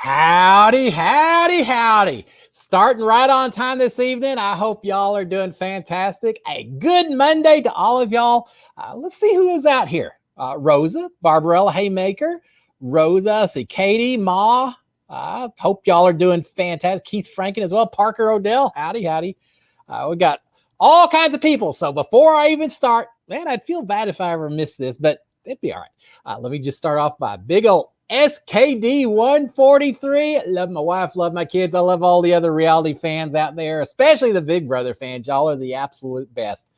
Howdy, howdy, howdy. Starting right on time this evening. I hope y'all are doing fantastic. A good Monday to all of y'all. Let's see who is out here. Rosa, Barbarella Haymaker, Rosa, see Katie, Ma. Hope y'all are doing fantastic. Keith Franken as well. Parker Odell, howdy, howdy. We got all kinds of people. So before I even start, man, I'd feel bad if I ever missed this, but it'd be all right. Let me just start off by big old SKD 143. Love my wife, love my kids. I love all the other reality fans out there, especially the Big Brother fans. Y'all are the absolute best.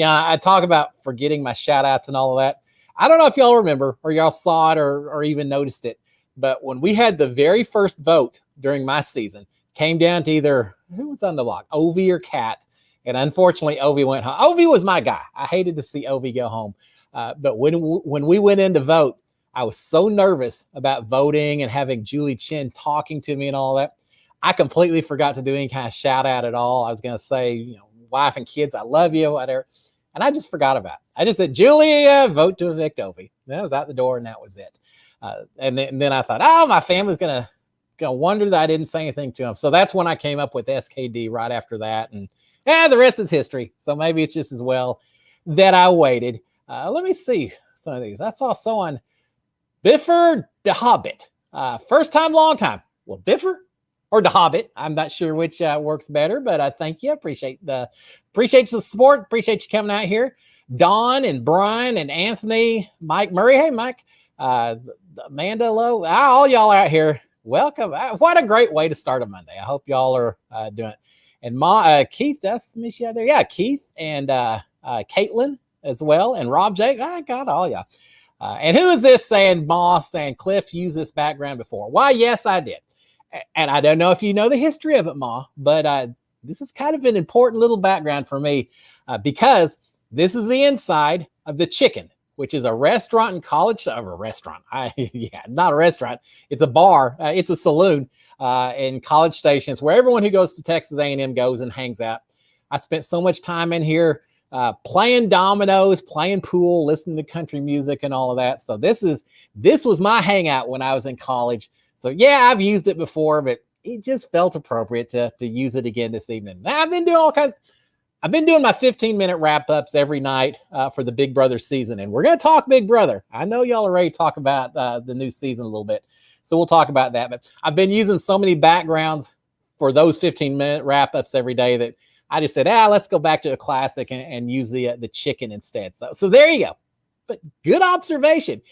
I talk about forgetting my shout outs and all of that. I don't know if y'all remember or y'all saw it or even noticed it, but when we had the very first vote during my season, came down to either who was on the block, Ovi or Kat. And unfortunately, Ovi went home. Ovi was my guy. I hated to see Ovi go home. But when we went in to vote, I was so nervous about voting and having Julie Chen talking to me and all that. I completely forgot to do any kind of shout out at all. I was going to say, wife and kids, I love you, whatever. And I just forgot about it. I just said, Julie, vote to evict Ovi. And I was out the door and that was it. And then I thought, my family's going to wonder that I didn't say anything to them. So that's when I came up with SKD right after that. And the rest is history. So maybe it's just as well that I waited. Let me see some of these. I saw someone, Biffer the Hobbit. First time, long time. Well, Biffer or the Hobbit. I'm not sure which works better, but I thank you. Appreciate the support. Appreciate you coming out here. Don and Brian and Anthony, Mike Murray. Hey, Mike. Amanda Lowe. All y'all out here. Welcome. What a great way to start a Monday. I hope y'all are doing it. And Keith, that's miss you out there. Yeah, Keith and Caitlin as well. And Rob Jake. I got all y'all. And who is this saying Moss and Cliff used this background before? Why, yes, I did. And I don't know if you know the history of it, Ma, but this is kind of an important little background for me because this is the inside of the Chicken, which is a restaurant in College, not a restaurant. It's a bar. It's a saloon in College Station. It's where everyone who goes to Texas A&M goes and hangs out. I spent so much time in here playing dominoes, playing pool, listening to country music and all of that. So this was my hangout when I was in college. So yeah, I've used it before, but it just felt appropriate to use it again this evening. Now, I've been doing my 15-minute wrap-ups every night for the Big Brother season, and we're going to talk Big Brother. I know y'all are ready to talk about the new season a little bit, so we'll talk about that. But I've been using so many backgrounds for those 15-minute wrap-ups every day that I just said, let's go back to a classic and use the Chicken instead. So there you go. But good observation.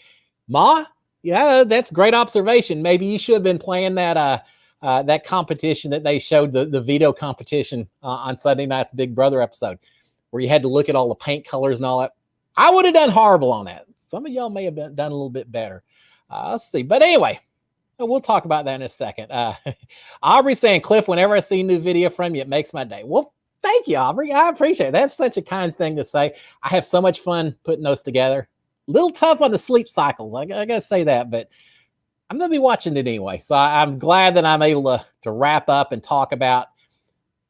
Ma, yeah, that's great observation. Maybe you should have been playing that competition that they showed, the veto competition on Sunday night's Big Brother episode, where you had to look at all the paint colors and all that. I would have done horrible on that. Some of y'all may have done a little bit better. Let's see. But anyway, we'll talk about that in a second. Aubrey's saying, Cliff, whenever I see a new video from you, it makes my day. Well, thank you, Aubrey. I appreciate it. That's such a kind thing to say. I have so much fun putting those together. A little tough on the sleep cycles. I got to say that, but I'm going to be watching it anyway. So I'm glad that I'm able to wrap up and talk about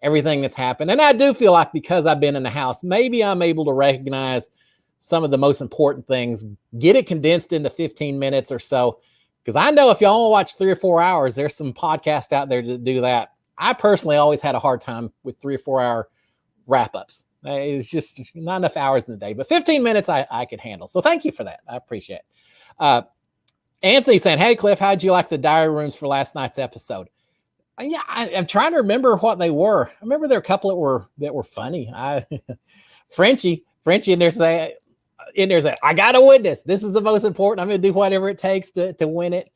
everything that's happened. And I do feel like because I've been in the house, maybe I'm able to recognize some of the most important things, get it condensed into 15 minutes or so. Because I know if y'all want to watch 3 or 4 hours, there's some podcasts out there to do that. I personally always had a hard time with 3 or 4 hour wrap-ups. It's just not enough hours in the day. But 15 minutes I could handle. So thank you for that. I appreciate it. Anthony saying, hey, Cliff, how'd you like the diary rooms for last night's episode? Yeah, I'm trying to remember what they were. I remember there were a couple that were funny. Frenchie in there saying, I got to win this. This is the most important. I'm going to do whatever it takes to win it.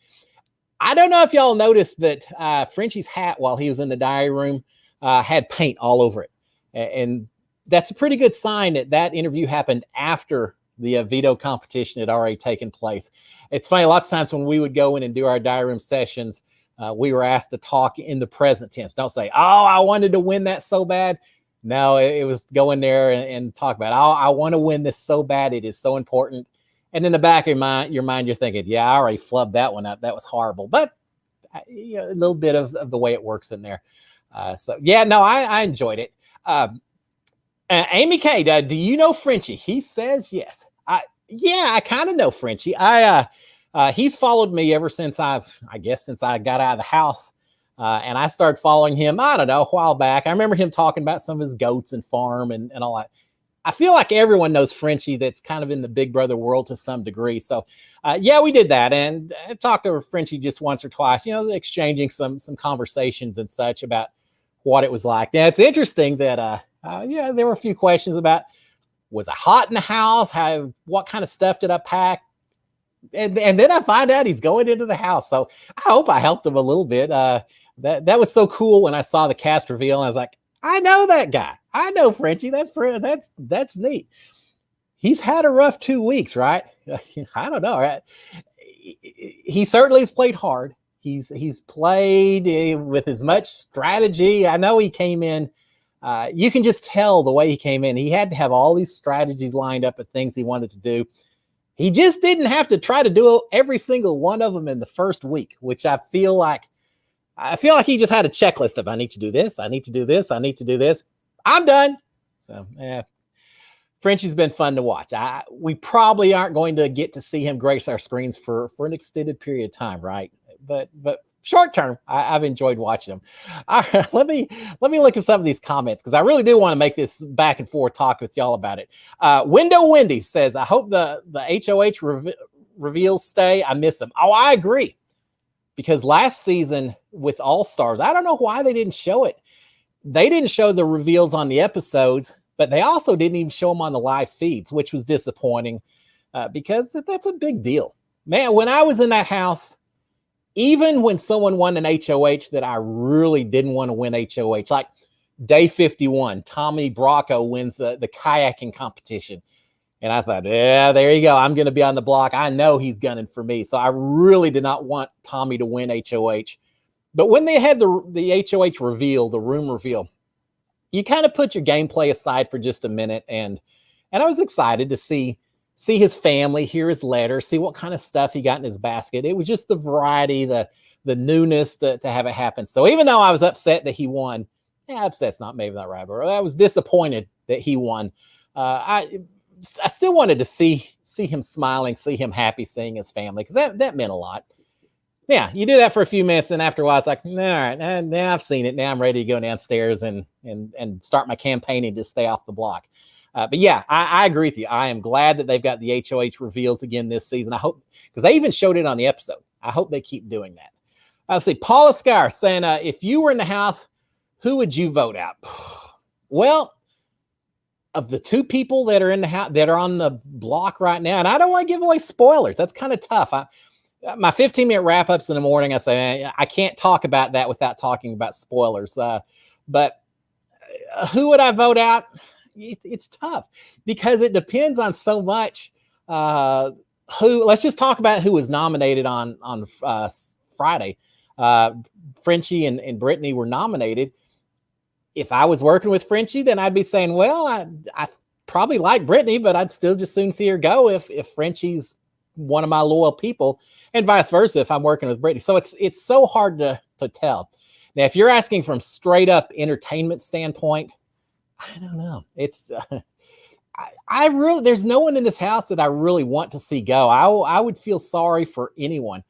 I don't know if y'all noticed, but Frenchie's hat while he was in the diary room had paint all over it. And that's a pretty good sign that interview happened after the veto competition had already taken place. It's funny, lots of times when we would go in and do our diary room sessions, we were asked to talk in the present tense. Don't say, I wanted to win that so bad. No, it was go in there and talk about, I want to win this so bad. It is so important. And in the back of your mind, you're thinking, yeah, I already flubbed that one up. That was horrible. But a little bit of the way it works in there. So, yeah, no, I enjoyed it. Amy K, do you know Frenchie? He says yes. I kind of know Frenchie. He's followed me ever since I guess since I got out of the house. And I started following him, I don't know, a while back. I remember him talking about some of his goats and farm and all that. I feel like everyone knows Frenchie that's kind of in the Big Brother world to some degree. So, yeah, we did that. And I talked to Frenchie just once or twice, exchanging some conversations and such about what it was like. Now, it's interesting that, yeah, there were a few questions about, was it hot in the house? What kind of stuff did I pack? And then I find out he's going into the house. So I hope I helped him a little bit. That was so cool when I saw the cast reveal. And I was like, I know that guy. I know Frenchie. That's neat. He's had a rough 2 weeks, right? I don't know. Right? He certainly has played hard. He's played with as much strategy. I know he came in. You can just tell the way he came in. He had to have all these strategies lined up of things he wanted to do. He just didn't have to try to do every single one of them in the first week, which I feel like he just had a checklist of, I need to do this, I need to do this, I need to do this. I'm done. So, yeah, Frenchie's been fun to watch. We probably aren't going to get to see him grace our screens for an extended period of time, right? But short term, I've enjoyed watching him. All right, let me look at some of these comments because I really do want to make this back and forth talk with y'all about it. Window Wendy says, I hope the HOH reveals stay. I miss them. Oh, I agree. Because last season with All Stars, I don't know why they didn't show it. They didn't show the reveals on the episodes, but they also didn't even show them on the live feeds, which was disappointing because that's a big deal. Man, when I was in that house, even when someone won an HOH that I really didn't want to win HOH, like day 51, Tommy Bracco wins the kayaking competition. And I thought, yeah, there you go. I'm going to be on the block. I know he's gunning for me. So I really did not want Tommy to win HOH. But when they had the HOH reveal, the room reveal, you kind of put your gameplay aside for just a minute. And I was excited to see his family, hear his letter, see what kind of stuff he got in his basket. It was just the variety, the newness to have it happen. So even though I was upset that he won, upset's maybe not right, but I was disappointed that he won. I still wanted to see him smiling, see him happy, seeing his family, because that meant a lot. Yeah, you do that for a few minutes, and after a while, it's like, all right, now I've seen it. Now I'm ready to go downstairs and start my campaigning to stay off the block. But yeah, I agree with you. I am glad that they've got the HOH reveals again this season. I hope, because they even showed it on the episode. I hope they keep doing that. Let's see, Paula Scar saying, if you were in the house, who would you vote out? Well, of the two people that are in the house, that are on the block right now, and I don't want to give away spoilers. That's kind of tough. My 15-minute wrap-ups in the morning, I say, I can't talk about that without talking about spoilers. But who would I vote out? It's tough because it depends on so much. Let's just talk about who was nominated on Friday. Frenchie and Brittany were nominated. If I was working with Frenchie, then I'd be saying, well, I probably like Brittany, but I'd still just soon see her go if Frenchie's one of my loyal people, and vice versa if I'm working with Brittany. So it's so hard to tell. Now, if you're asking from straight up entertainment standpoint, I don't know. It's I really, there's no one in this house that I really want to see go. I would feel sorry for anyone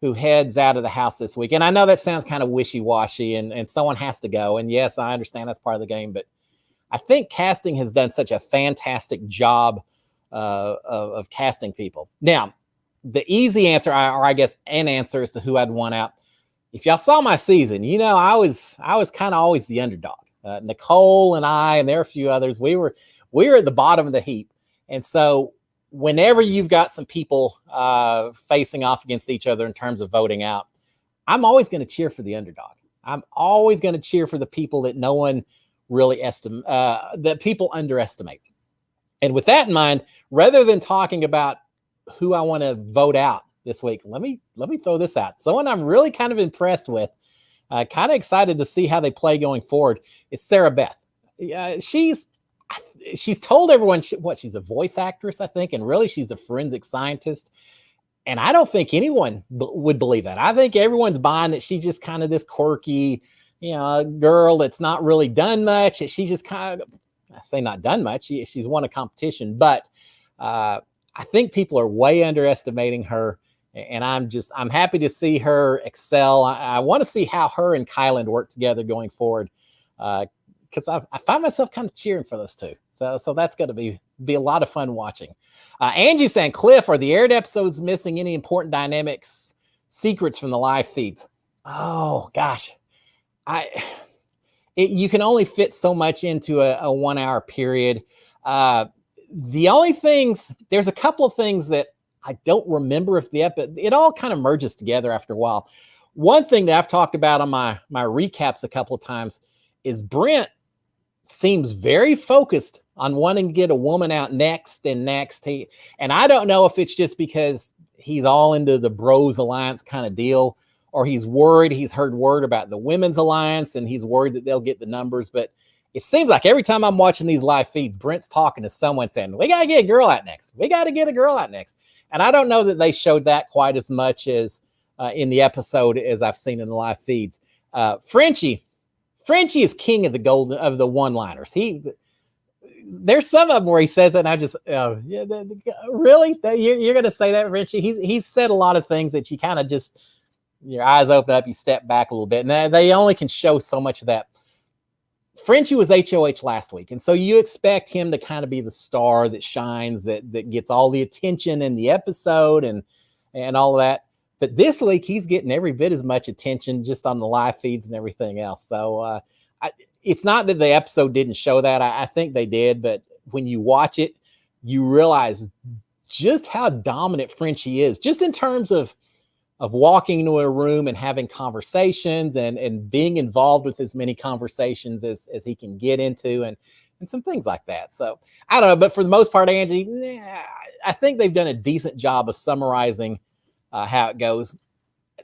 who heads out of the house this week. And I know that sounds kind of wishy-washy and someone has to go. And yes, I understand that's part of the game, but I think casting has done such a fantastic job of casting people. Now, the easy answer, or I guess an answer as to who I'd want out. If y'all saw my season, I was kind of always the underdog. Nicole and I, and there are a few others, we were at the bottom of the heap. And so whenever you've got some people facing off against each other in terms of voting out, I'm always going to cheer for the underdog. I'm always going to cheer for the people that no one really that people underestimate. And with that in mind, rather than talking about who I want to vote out this week, let me throw this out. Someone I'm really kind of impressed with, kind of excited to see how they play going forward, is Sarah Beth. She's told everyone she's a voice actress, I think, and really she's a forensic scientist. And I don't think anyone would believe that. I think everyone's buying that she's just kind of this quirky, girl that's not really done much. She's just kind of, I say not done much. She's won a competition, but I think people are way underestimating her. And I'm happy to see her excel. I want to see how her and Kyland work together going forward. Because I find myself kind of cheering for those two. So that's going to be a lot of fun watching. Angie saying, Cliff, are the aired episodes missing any important dynamics, secrets from the live feeds? Oh, gosh. You can only fit so much into a 1 hour period. The only things, there's a couple of things that I don't remember if it all kind of merges together after a while. One thing that I've talked about on my recaps a couple of times is Brent seems very focused on wanting to get a woman out next and next. And I don't know if it's just because he's all into the Bros Alliance kind of deal, or he's worried. He's heard word about the Women's Alliance and he's worried that they'll get the numbers. But it seems like every time I'm watching these live feeds, Brent's talking to someone saying, we got to get a girl out next. We got to get a girl out next. And I don't know that they showed that quite as much as in the episode as I've seen in the live feeds. Frenchie is king of the one-liners. There's some of them where he says it, and I just, really? You're going to say that, Frenchie? He's said a lot of things that you kind of just, your eyes open up, you step back a little bit. And they only can show so much of that. Frenchie was HOH last week, and so you expect him to kind of be the star that shines, that gets all the attention in the episode and all of that. But this week, he's getting every bit as much attention just on the live feeds and everything else. So it's not that the episode didn't show that. I think they did. But when you watch it, you realize just how dominant Frenchie is, just in terms of walking into a room and having conversations and being involved with as many conversations as he can get into and some things like that. So I don't know. But for the most part, Angie, I think they've done a decent job of summarizing how it goes.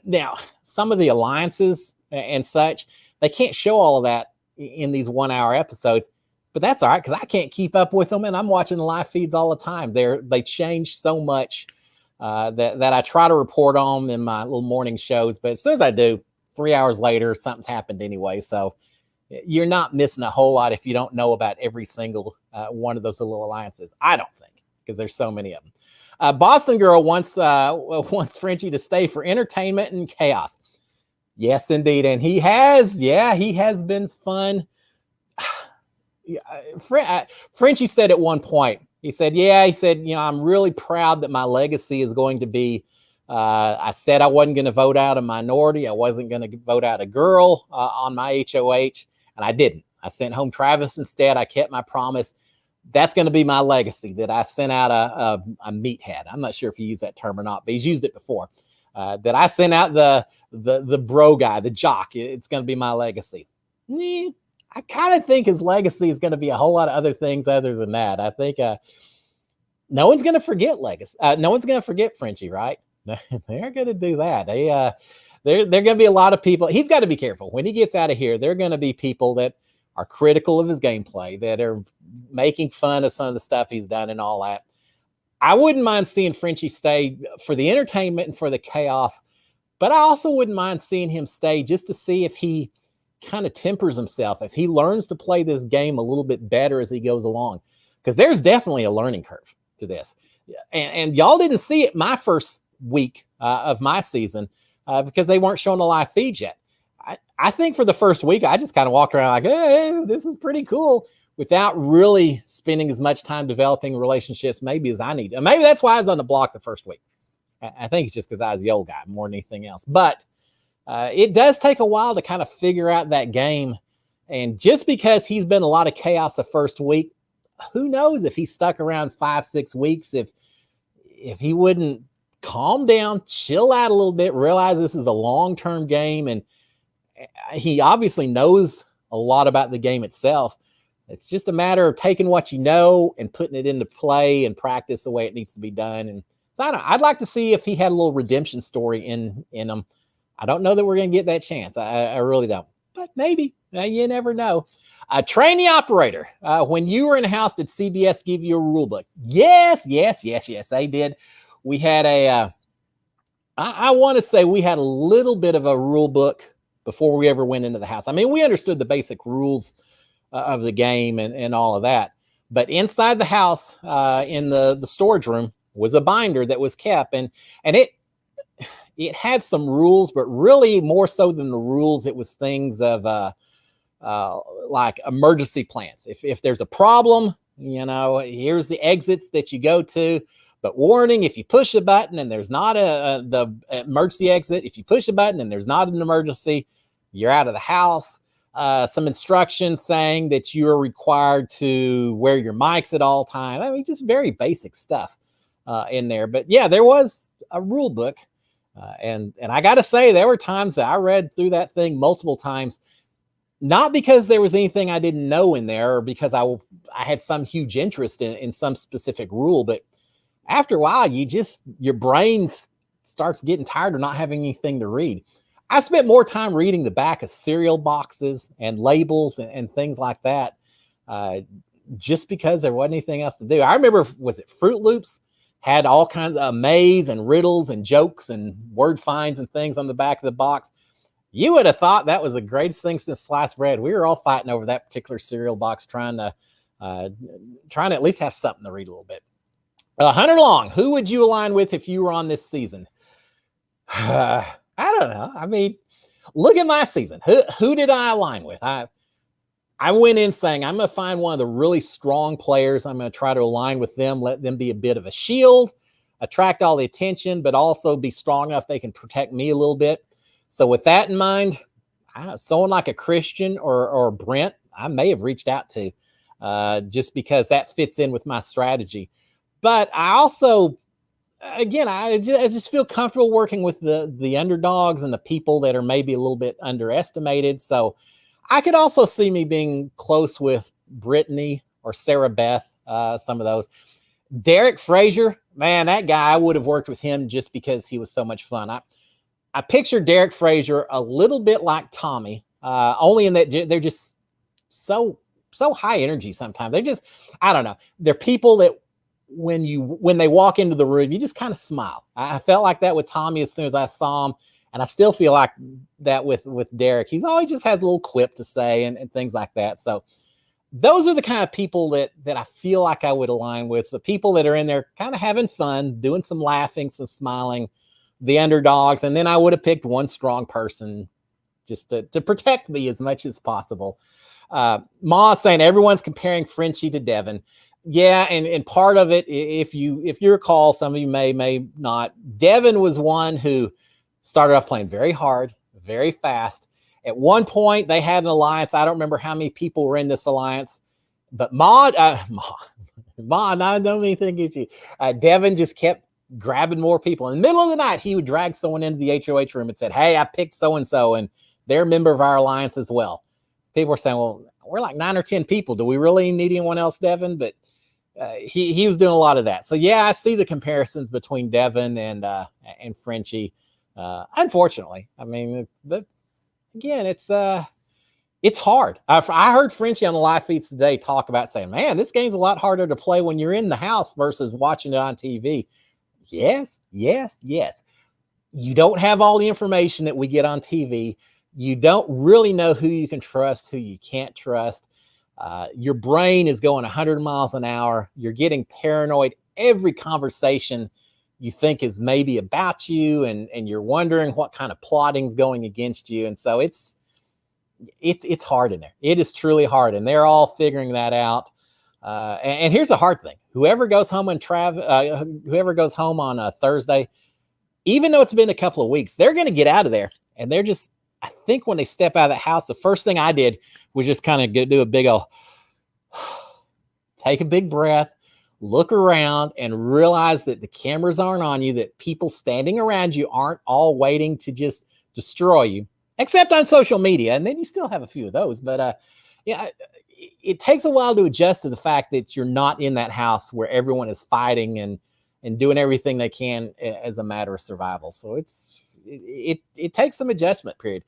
Now, some of the alliances and such, they can't show all of that in these 1 hour episodes, but that's all right because I can't keep up with them, and I'm watching the live feeds all the time. They change so much that I try to report on in my little morning shows, but as soon as I do, 3 hours later, something's happened anyway. So you're not missing a whole lot if you don't know about every single one of those little alliances. I don't think, because there's so many of them. Boston Girl wants Frenchie to stay for entertainment and chaos. Yes, indeed. And he has been fun. Frenchie said at one point, he said, I'm really proud that my legacy is going to be, I said I wasn't going to vote out a minority. I wasn't going to vote out a girl on my HOH, and I didn't. I sent home Travis instead. I kept my promise. That's going to be my legacy, that I sent out a meathead. I'm not sure if he used that term or not, but he's used it before. That I sent out the bro guy, the jock. It's going to be my legacy. I kind of think his legacy is going to be a whole lot of other things other than that. I think no one's going to forget legacy. No one's going to forget Frenchie, right? They're going to do that. They're going to be a lot of people. He's got to be careful when he gets out of here. There are going to be people that are critical of his gameplay, that are making fun of some of the stuff he's done and all that. I wouldn't mind seeing Frenchie stay for the entertainment and for the chaos, but I also wouldn't mind seeing him stay just to see if he kind of tempers himself, if he learns to play this game a little bit better as he goes along, because there's definitely a learning curve to this. And y'all didn't see it my first week of my season because they weren't showing the live feeds yet. I think for the first week, I just kind of walked around like, hey, this is pretty cool, without really spending as much time developing relationships maybe as I need. And maybe that's why I was on the block the first week. I think it's just because I was the old guy more than anything else. But it does take a while to kind of figure out that game. And just because he's been a lot of chaos the first week, who knows if he stuck around 5-6 weeks, if he wouldn't calm down, chill out a little bit, realize this is a long-term game. And he obviously knows a lot about the game itself. It's just a matter of taking what you know and putting it into play and practice the way it needs to be done. And so I'd like to see if he had a little redemption story in him. I don't know that we're going to get that chance. I really don't. But maybe. You never know. Trainee operator. When you were in the house, did CBS give you a rule book? Yes, they did. We had I want to say we had a little bit of a rule book before we ever went into the house. I mean, we understood the basic rules of the game and all of that. But inside the house, in the storage room, was a binder that was kept. And it had some rules, but really more so than the rules, it was things of like emergency plans. If there's a problem, here's the exits that you go to. But warning, if you push a button and there's not the emergency exit, if you push a button and there's not an emergency, you're out of the house. Some instructions saying that you are required to wear your mics at all times. I mean, just very basic stuff in there. But yeah, there was a rule book. And I got to say, there were times that I read through that thing multiple times, not because there was anything I didn't know in there or because I had some huge interest in some specific rule, but after a while, your brain starts getting tired of not having anything to read. I spent more time reading the back of cereal boxes and labels and things like that, just because there wasn't anything else to do. I remember, was it Fruit Loops? Had all kinds of maze and riddles and jokes and word finds and things on the back of the box. You would have thought that was the greatest thing since sliced bread. We were all fighting over that particular cereal box, trying to at least have something to read a little bit. Hunter Long, who would you align with if you were on this season? I don't know. I mean, look at my season. Who did I align with? I went in saying I'm going to find one of the really strong players. I'm going to try to align with them, let them be a bit of a shield, attract all the attention, but also be strong enough they can protect me a little bit. So with that in mind, someone like a Christian or Brent, I may have reached out to just because that fits in with my strategy. But I also, again, I just feel comfortable working with the underdogs and the people that are maybe a little bit underestimated. So I could also see me being close with Brittany or Sarah Beth, some of those. Derek Frazier, man, that guy, I would have worked with him just because he was so much fun. I picture Derek Frazier a little bit like Tommy, only in that they're just so high energy sometimes. They're just, I don't know. They're people that when they walk into the room, you just kind of smile. I felt like that with Tommy as soon as I saw him. And I still feel like that with Derek. He's always just has a little quip to say and things like that. So those are the kind of people that I feel like I would align with. The people that are in there kind of having fun, doing some laughing, some smiling, the underdogs. And then I would have picked one strong person just to protect me as much as possible. Ma saying everyone's comparing Frenchie to Devin. Yeah, and part of it, if you recall, some of you may not, Devin was one who started off playing very hard, very fast. At one point, they had an alliance. I don't remember how many people were in this alliance, but Ma, I don't even think it's you. Devin just kept grabbing more people. In the middle of the night, he would drag someone into the HOH room and said, "Hey, I picked so-and-so, and they're a member of our alliance as well." People were saying, "Well, we're like 9 or 10 people. Do we really need anyone else, Devin?" But he was doing a lot of that. So yeah, I see the comparisons between Devin and Frenchie. Unfortunately, I mean, but again, it's hard. I heard Frenchie on the live feeds today talk about saying, "Man, this game's a lot harder to play when you're in the house versus watching it on TV." Yes. You don't have all the information that we get on TV. You don't really know who you can trust, who you can't trust. Your brain is going 100 miles an hour. You're getting paranoid. Every conversation you think is maybe about you, and you're wondering what kind of plotting is going against you. And so it's hard in there. It is truly hard, and they're all figuring that out. And here's the hard thing: whoever goes home on Thursday, even though it's been a couple of weeks, they're going to get out of there, and they're just. I think when they step out of the house, the first thing I did was just kind of do a big old, take a big breath, look around, and realize that the cameras aren't on you, that people standing around you aren't all waiting to just destroy you, except on social media. And then you still have a few of those. But yeah, it takes a while to adjust to the fact that you're not in that house where everyone is fighting and doing everything they can as a matter of survival. So it takes some adjustment period.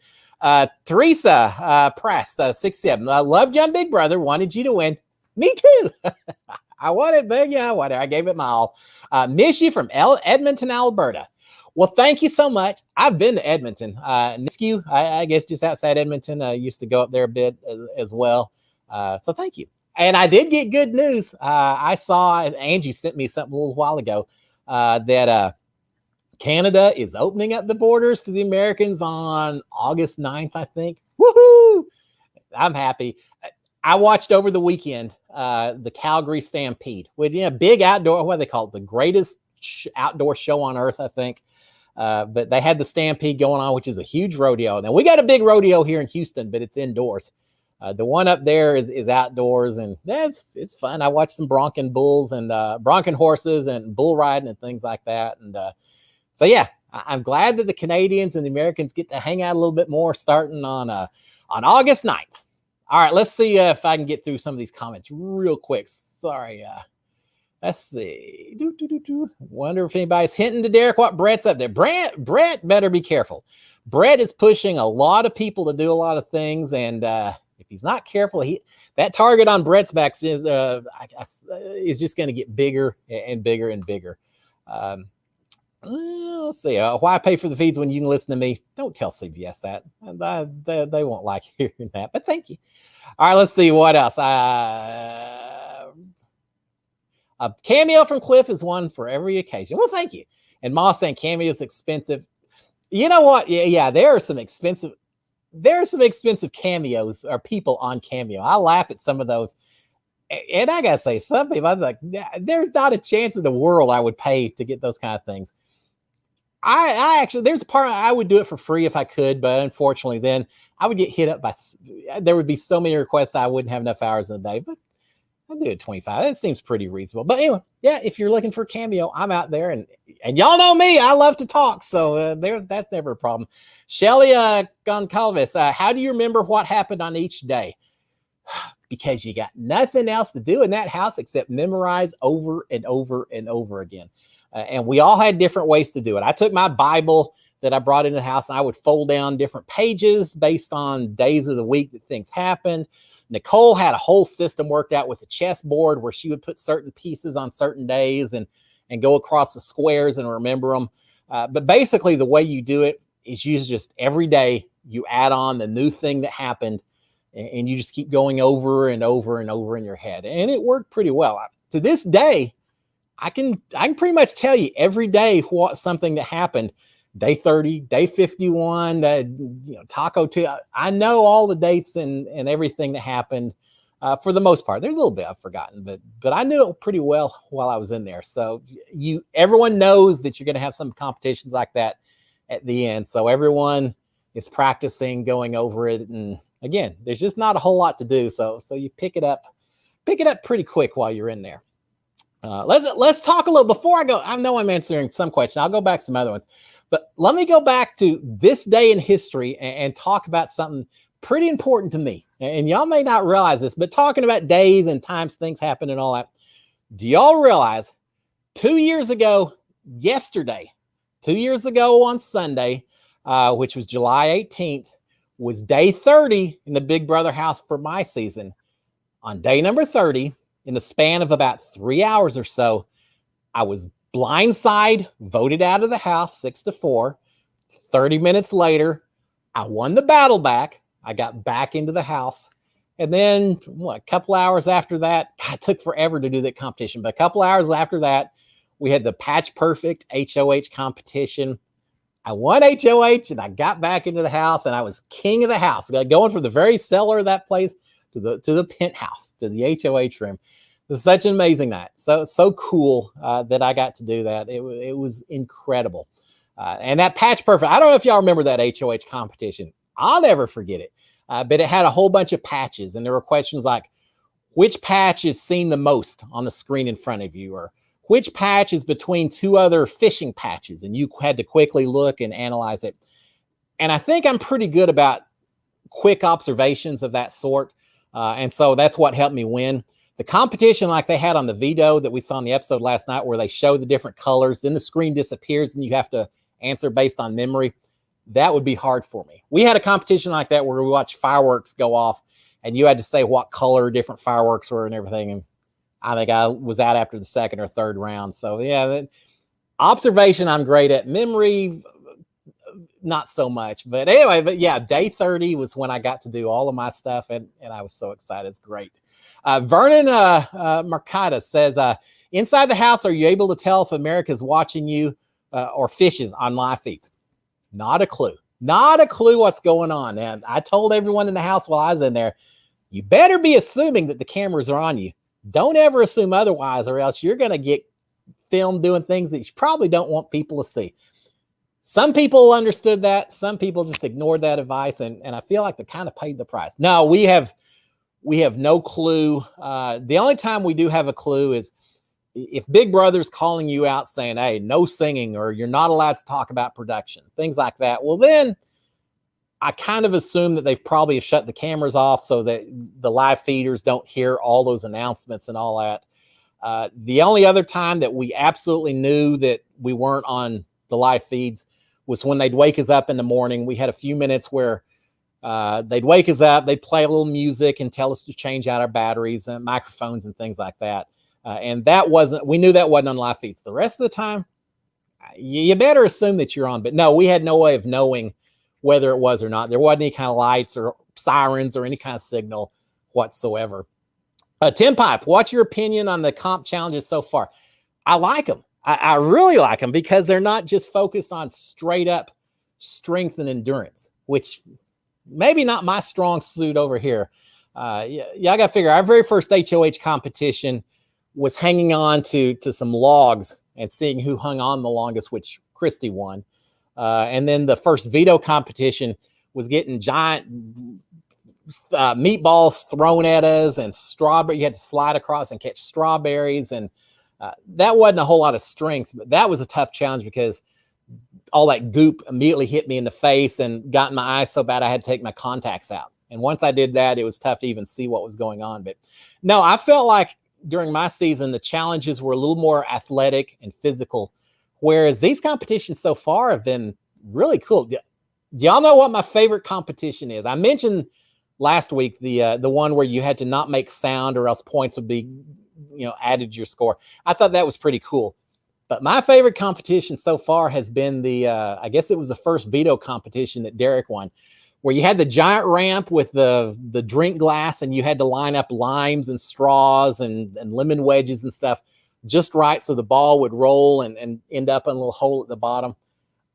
Teresa Prest, 6'7". I loved Young Big Brother. Wanted you to win. Me too. I wanted, but yeah, I gave it my all. Miss you from Edmonton, Alberta. Well, thank you so much. I've been to Edmonton. Nisku, I guess just outside Edmonton. I used to go up there a bit as well. So thank you. And I did get good news. I saw Angie sent me something a little while ago that Canada is opening up the borders to the Americans on August 9th, I think. Woohoo! I'm happy. I watched over the weekend the Calgary Stampede, with big outdoor, what do they call it? The greatest outdoor show on earth, I think. But they had the Stampede going on, which is a huge rodeo. Now, we got a big rodeo here in Houston, but it's indoors. The one up there is outdoors, and it's fun. I watched some bronking bulls and bronking horses and bull riding and things like that. And so, yeah, I'm glad that the Canadians and the Americans get to hang out a little bit more starting on August 9th. All right, let's see if I can get through some of these comments real quick. Sorry. Let's see. Wonder if anybody's hinting to Derek what Brett's up there. Brett better be careful. Brett is pushing a lot of people to do a lot of things, and if he's not careful, that target on Brett's back is just going to get bigger and bigger and bigger. Let's see. Why pay for the feeds when you can listen to me? Don't tell CBS that. They won't like hearing that, but thank you. All right, let's see what else. A cameo from Cliff is one for every occasion. Well, thank you. And Moss saying cameo is expensive. You know what? Yeah, there are some expensive cameos or people on Cameo. I laugh at some of those. And I gotta say, some people, I was like, there's not a chance in the world I would pay to get those kind of things. I actually, there's a part I would do it for free if I could, but unfortunately, then I would get hit up there would be so many requests I wouldn't have enough hours in the day. But I'll do it 25. That seems pretty reasonable. But anyway, yeah, if you're looking for Cameo, I'm out there, and y'all know me. I love to talk, so that's never a problem. Shelly Goncalves, how do you remember what happened on each day? Because you got nothing else to do in that house except memorize over and over and over again. And we all had different ways to do it. I took my Bible that I brought into the house, and I would fold down different pages based on days of the week that things happened. Nicole had a whole system worked out with a chessboard where she would put certain pieces on certain days and go across the squares and remember them. But basically, the way you do it is you just every day you add on the new thing that happened, and you just keep going over and over and over in your head. And it worked pretty well. To this day, I can pretty much tell you every day what something that happened. Day 30, day 51, Taco 2. I know all the dates and everything that happened for the most part. There's a little bit I've forgotten, but I knew it pretty well while I was in there. So everyone knows that you're going to have some competitions like that at the end. So everyone is practicing going over it. And again, there's just not a whole lot to do. So you pick it up pretty quick while you're in there. Let's talk a little before I go. I know I'm answering some questions. I'll go back to some other ones. But let me go back to this day in history and talk about something pretty important to me. And y'all may not realize this, but talking about days and times things happen and all that. Do y'all realize 2 years ago, yesterday, 2 years ago on Sunday, which was July 18th, was day 30 in the Big Brother house for my season. On day number 30, in the span of about 3 hours or so, I was blindside voted out of the house 6-4. 30 minutes later, I won the battle back. I got back into the house. And then a couple hours after that, it took forever to do that competition. But a couple hours after that, we had the Patch Perfect HOH competition. I won HOH and I got back into the house, and I was king of the house. Going from the very cellar of that place to the penthouse, to the HOH room. It was such an amazing night. So cool that I got to do that. It was incredible. And that Patch Perfect, I don't know if y'all remember that HOH competition. I'll never forget it. But it had a whole bunch of patches, and there were questions like, which patch is seen the most on the screen in front of you? Or which patch is between two other fishing patches? And you had to quickly look and analyze it. And I think I'm pretty good about quick observations of that sort. And so that's what helped me win. The competition like they had on the video that we saw in the episode last night, where they show the different colors, then the screen disappears and you have to answer based on memory, that would be hard for me. We had a competition like that where we watched fireworks go off and you had to say what color different fireworks were and everything. And I think I was out after the second or third round. So yeah, observation I'm great at. Memory, not so much. But anyway, yeah, day 30 was when I got to do all of my stuff, and I was so excited. It's great. Vernon Mercada says, inside the house, are you able to tell if America's watching you or fishes on live feeds? Not a clue. Not a clue what's going on. And I told everyone in the house while I was in there, you better be assuming that the cameras are on you. Don't ever assume otherwise, or else you're going to get filmed doing things that you probably don't want people to see. Some people understood that. Some people just ignored that advice, and I feel like they kind of paid the price. No, we have no clue. The only time we do have a clue is if Big Brother's calling you out saying, hey, no singing, or you're not allowed to talk about production, things like that. Well, then I kind of assume that they've probably shut the cameras off so that the live feeders don't hear all those announcements and all that. The only other time that we absolutely knew that we weren't on the live feeds was when they'd wake us up in the morning. We had a few minutes where they'd wake us up, they'd play a little music and tell us to change out our batteries and microphones and things like that. And we knew that wasn't on live feeds. The rest of the time, you better assume that you're on. But no, we had no way of knowing whether it was or not. There wasn't any kind of lights or sirens or any kind of signal whatsoever. Tim Pipe, what's your opinion on the comp challenges so far? I like them. I really like them because they're not just focused on straight up strength and endurance, which maybe not my strong suit over here. I got to figure our very first HOH competition was hanging on to some logs and seeing who hung on the longest, which Christy won. And then the first veto competition was getting giant meatballs thrown at us and strawberry. You had to slide across and catch strawberries. And that wasn't a whole lot of strength, but that was a tough challenge because all that goop immediately hit me in the face and got in my eyes so bad I had to take my contacts out. And once I did that, it was tough to even see what was going on. But no, I felt like during my season, the challenges were a little more athletic and physical, whereas these competitions so far have been really cool. Do y'all know what my favorite competition is? I mentioned last week the one where you had to not make sound or else points would be added to your score. I thought that was pretty cool. But my favorite competition so far has been I guess it was the first veto competition that Derek won, where you had the giant ramp with the drink glass and you had to line up limes and straws and lemon wedges and stuff just right so the ball would roll and end up in a little hole at the bottom.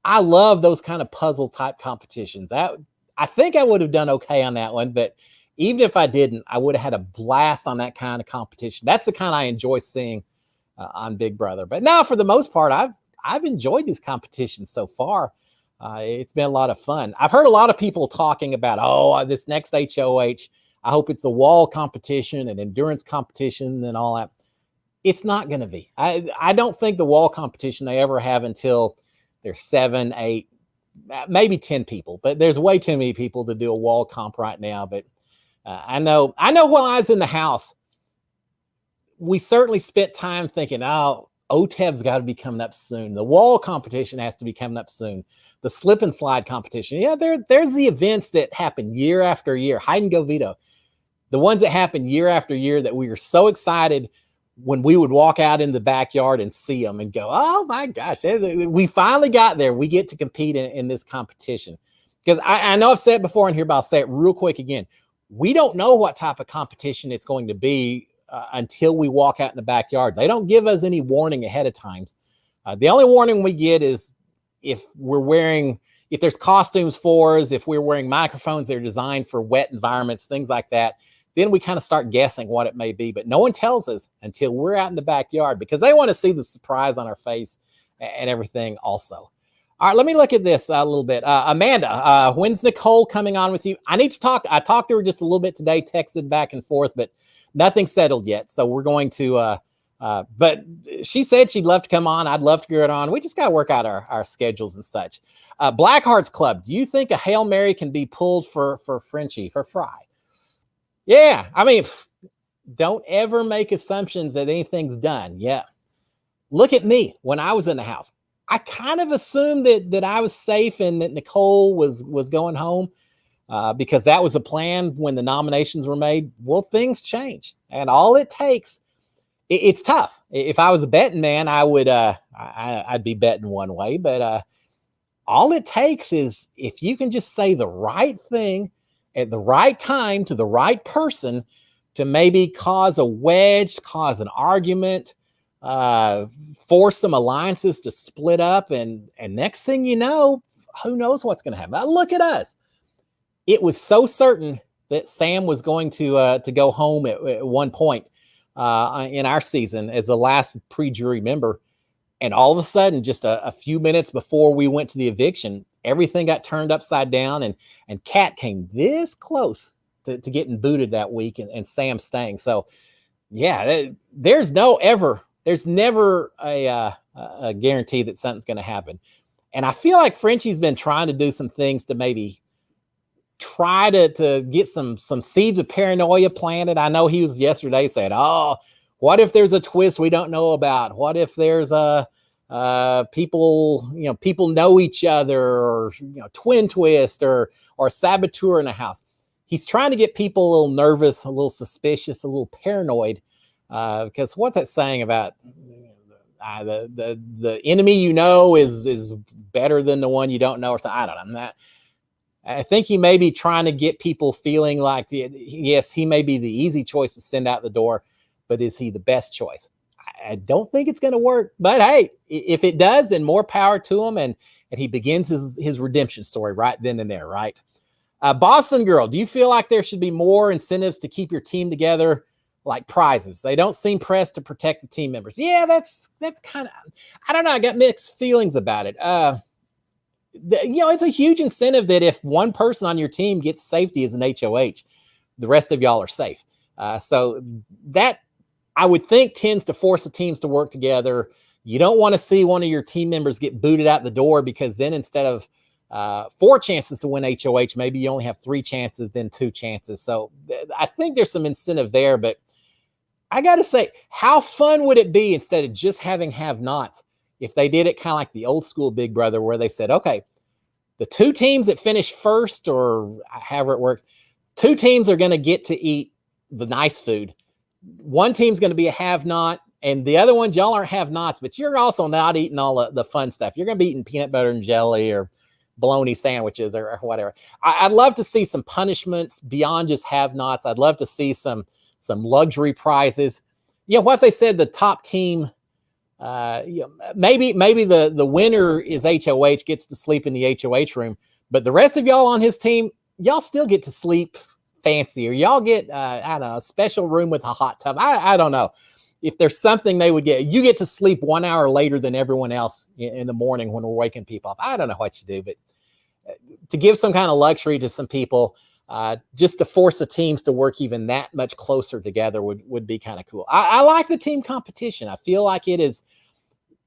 I love those kind of puzzle type competitions. I think I would have done okay on that one, but even if I didn't, I would have had a blast on that kind of competition. That's the kind I enjoy seeing on Big Brother. But now, for the most part, I've enjoyed these competitions so far. It's been a lot of fun. I've heard a lot of people talking about, this next HOH, I hope it's a wall competition and endurance competition and all that. It's not going to be. I don't think the wall competition they ever have until there's 7, 8, maybe 10 people. But there's way too many people to do a wall comp right now. But I know while I was in the house, we certainly spent time thinking, OTEB's got to be coming up soon. The wall competition has to be coming up soon. The slip and slide competition. Yeah, there's the events that happen year after year. Hide and go veto. The ones that happen year after year that we were so excited when we would walk out in the backyard and see them and go, oh my gosh, we finally got there. We get to compete in this competition. Because I know I've said it before in here, but I'll say it real quick again. We don't know what type of competition it's going to be until we walk out in the backyard. They don't give us any warning ahead of time. The only warning we get is if there's costumes for us, if we're wearing microphones that are designed for wet environments, things like that, then we kind of start guessing what it may be. But no one tells us until we're out in the backyard because they want to see the surprise on our face and everything also. All right, let me look at this a little bit. Amanda, when's Nicole coming on with you? I need to talk. I talked to her just a little bit today, texted back and forth, but nothing settled yet. So we're going to, but she said she'd love to come on. I'd love to get on. We just got to work out our schedules and such. Blackhearts Club, do you think a Hail Mary can be pulled for Frenchie, for Fry? Yeah, I mean, don't ever make assumptions that anything's done. Yeah. Look at me when I was in the house. I kind of assumed that I was safe and that Nicole was going home because that was a plan when the nominations were made. Well, things change, and all it takes, it's tough. If I was a betting man, I would I'd be betting one way, but all it takes is if you can just say the right thing at the right time to the right person to maybe cause a wedge, cause an argument, force some alliances to split up, and next thing you know, who knows what's going to happen. Look at us. It was so certain that Sam was going to go home at one point in our season as the last pre-jury member. And all of a sudden, just a few minutes before we went to the eviction, everything got turned upside down, and Kat came this close to getting booted that week, and Sam staying. So, yeah, there's never a guarantee that something's going to happen. And I feel like Frenchie's been trying to do some things to maybe try to get some seeds of paranoia planted. I know he was yesterday saying, "Oh, what if there's a twist we don't know about? What if there's people know each other, or twin twist, or saboteur in the house?" He's trying to get people a little nervous, a little suspicious, a little paranoid, because what's that saying about the enemy you know is better than the one you don't know, or something? I don't know. I think he may be trying to get people feeling like, yes, he may be the easy choice to send out the door, but is he the best choice? I don't think it's going to work. But hey, if it does, then more power to him, and he begins his redemption story right then and there, right? Boston Girl, do you feel like there should be more incentives to keep your team together, like prizes? They don't seem pressed to protect the team members. Yeah, that's kind of, I don't know. I got mixed feelings about it. It's a huge incentive that if one person on your team gets safety as an HOH, the rest of y'all are safe. So that, I would think, tends to force the teams to work together. You don't want to see one of your team members get booted out the door, because then instead of 4 chances to win HOH, maybe you only have 3 chances, then 2 chances. So I think there's some incentive there. But I got to say, how fun would it be, instead of just having have-nots, if they did it kind of like the old school Big Brother, where they said, okay, the 2 teams that finish first, or however it works, 2 teams are going to get to eat the nice food. One team's going to be a have-not, and the other ones, y'all aren't have-nots, but you're also not eating all the fun stuff. You're going to be eating peanut butter and jelly, or bologna sandwiches, or whatever. I'd love to see some punishments beyond just have-nots. I'd love to see some luxury prizes. What if they said the top team, maybe the winner is HOH, gets to sleep in the HOH room, but the rest of y'all on his team, y'all still get to sleep fancy, or y'all get I don't know, a special room with a hot tub. I don't know if there's something they would get. You get to sleep 1 hour later than everyone else in the morning when we're waking people up. I don't know what you do, but to give some kind of luxury to some people, just to force the teams to work even that much closer together would be kind of cool. I like the team competition. I feel like it has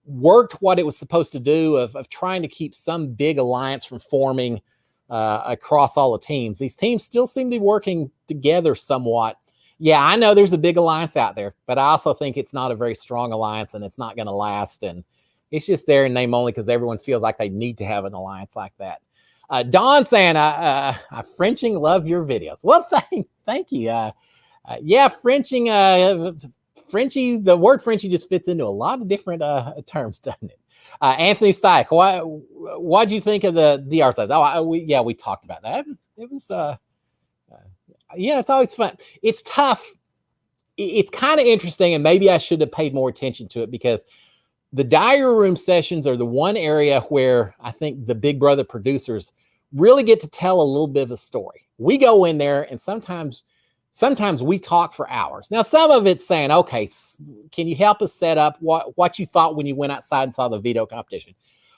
worked what it was supposed to do, of trying to keep some big alliance from forming across all the teams. These teams still seem to be working together somewhat. Yeah, I know there's a big alliance out there, but I also think it's not a very strong alliance, and it's not going to last. And it's just there in name only, because everyone feels like they need to have an alliance like that. Don saying, Frenching, love your videos. Well, thank you. Frenching, Frenchie, the word Frenchie just fits into a lot of different terms, doesn't it? Anthony Stike, what'd you think of the DR size? We talked about that. It was, it's always fun. It's tough. It's kind of interesting, and maybe I should have paid more attention to it, because the diary room sessions are the one area where I think the Big Brother producers really get to tell a little bit of a story. We go in there, and sometimes we talk for hours. Now, some of it's saying, okay, can you help us set up what you thought when you went outside and saw the veto competition?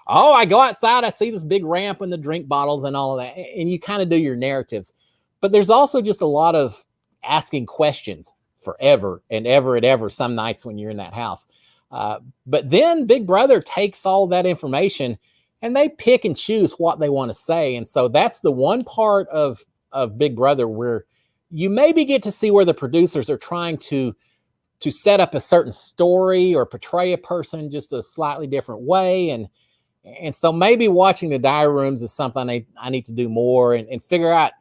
Oh, I go outside, I see this big ramp and the drink bottles and all of that. And you kind of do your narratives. But there's also just a lot of asking questions forever and ever and ever, some nights when you're in that house. But then Big Brother takes all that information, and they pick and choose what they want to say. And so that's the one part of Big Brother where you maybe get to see where the producers are trying to set up a certain story or portray a person just a slightly different way. And so maybe watching the diary rooms is something I need to do more, and figure out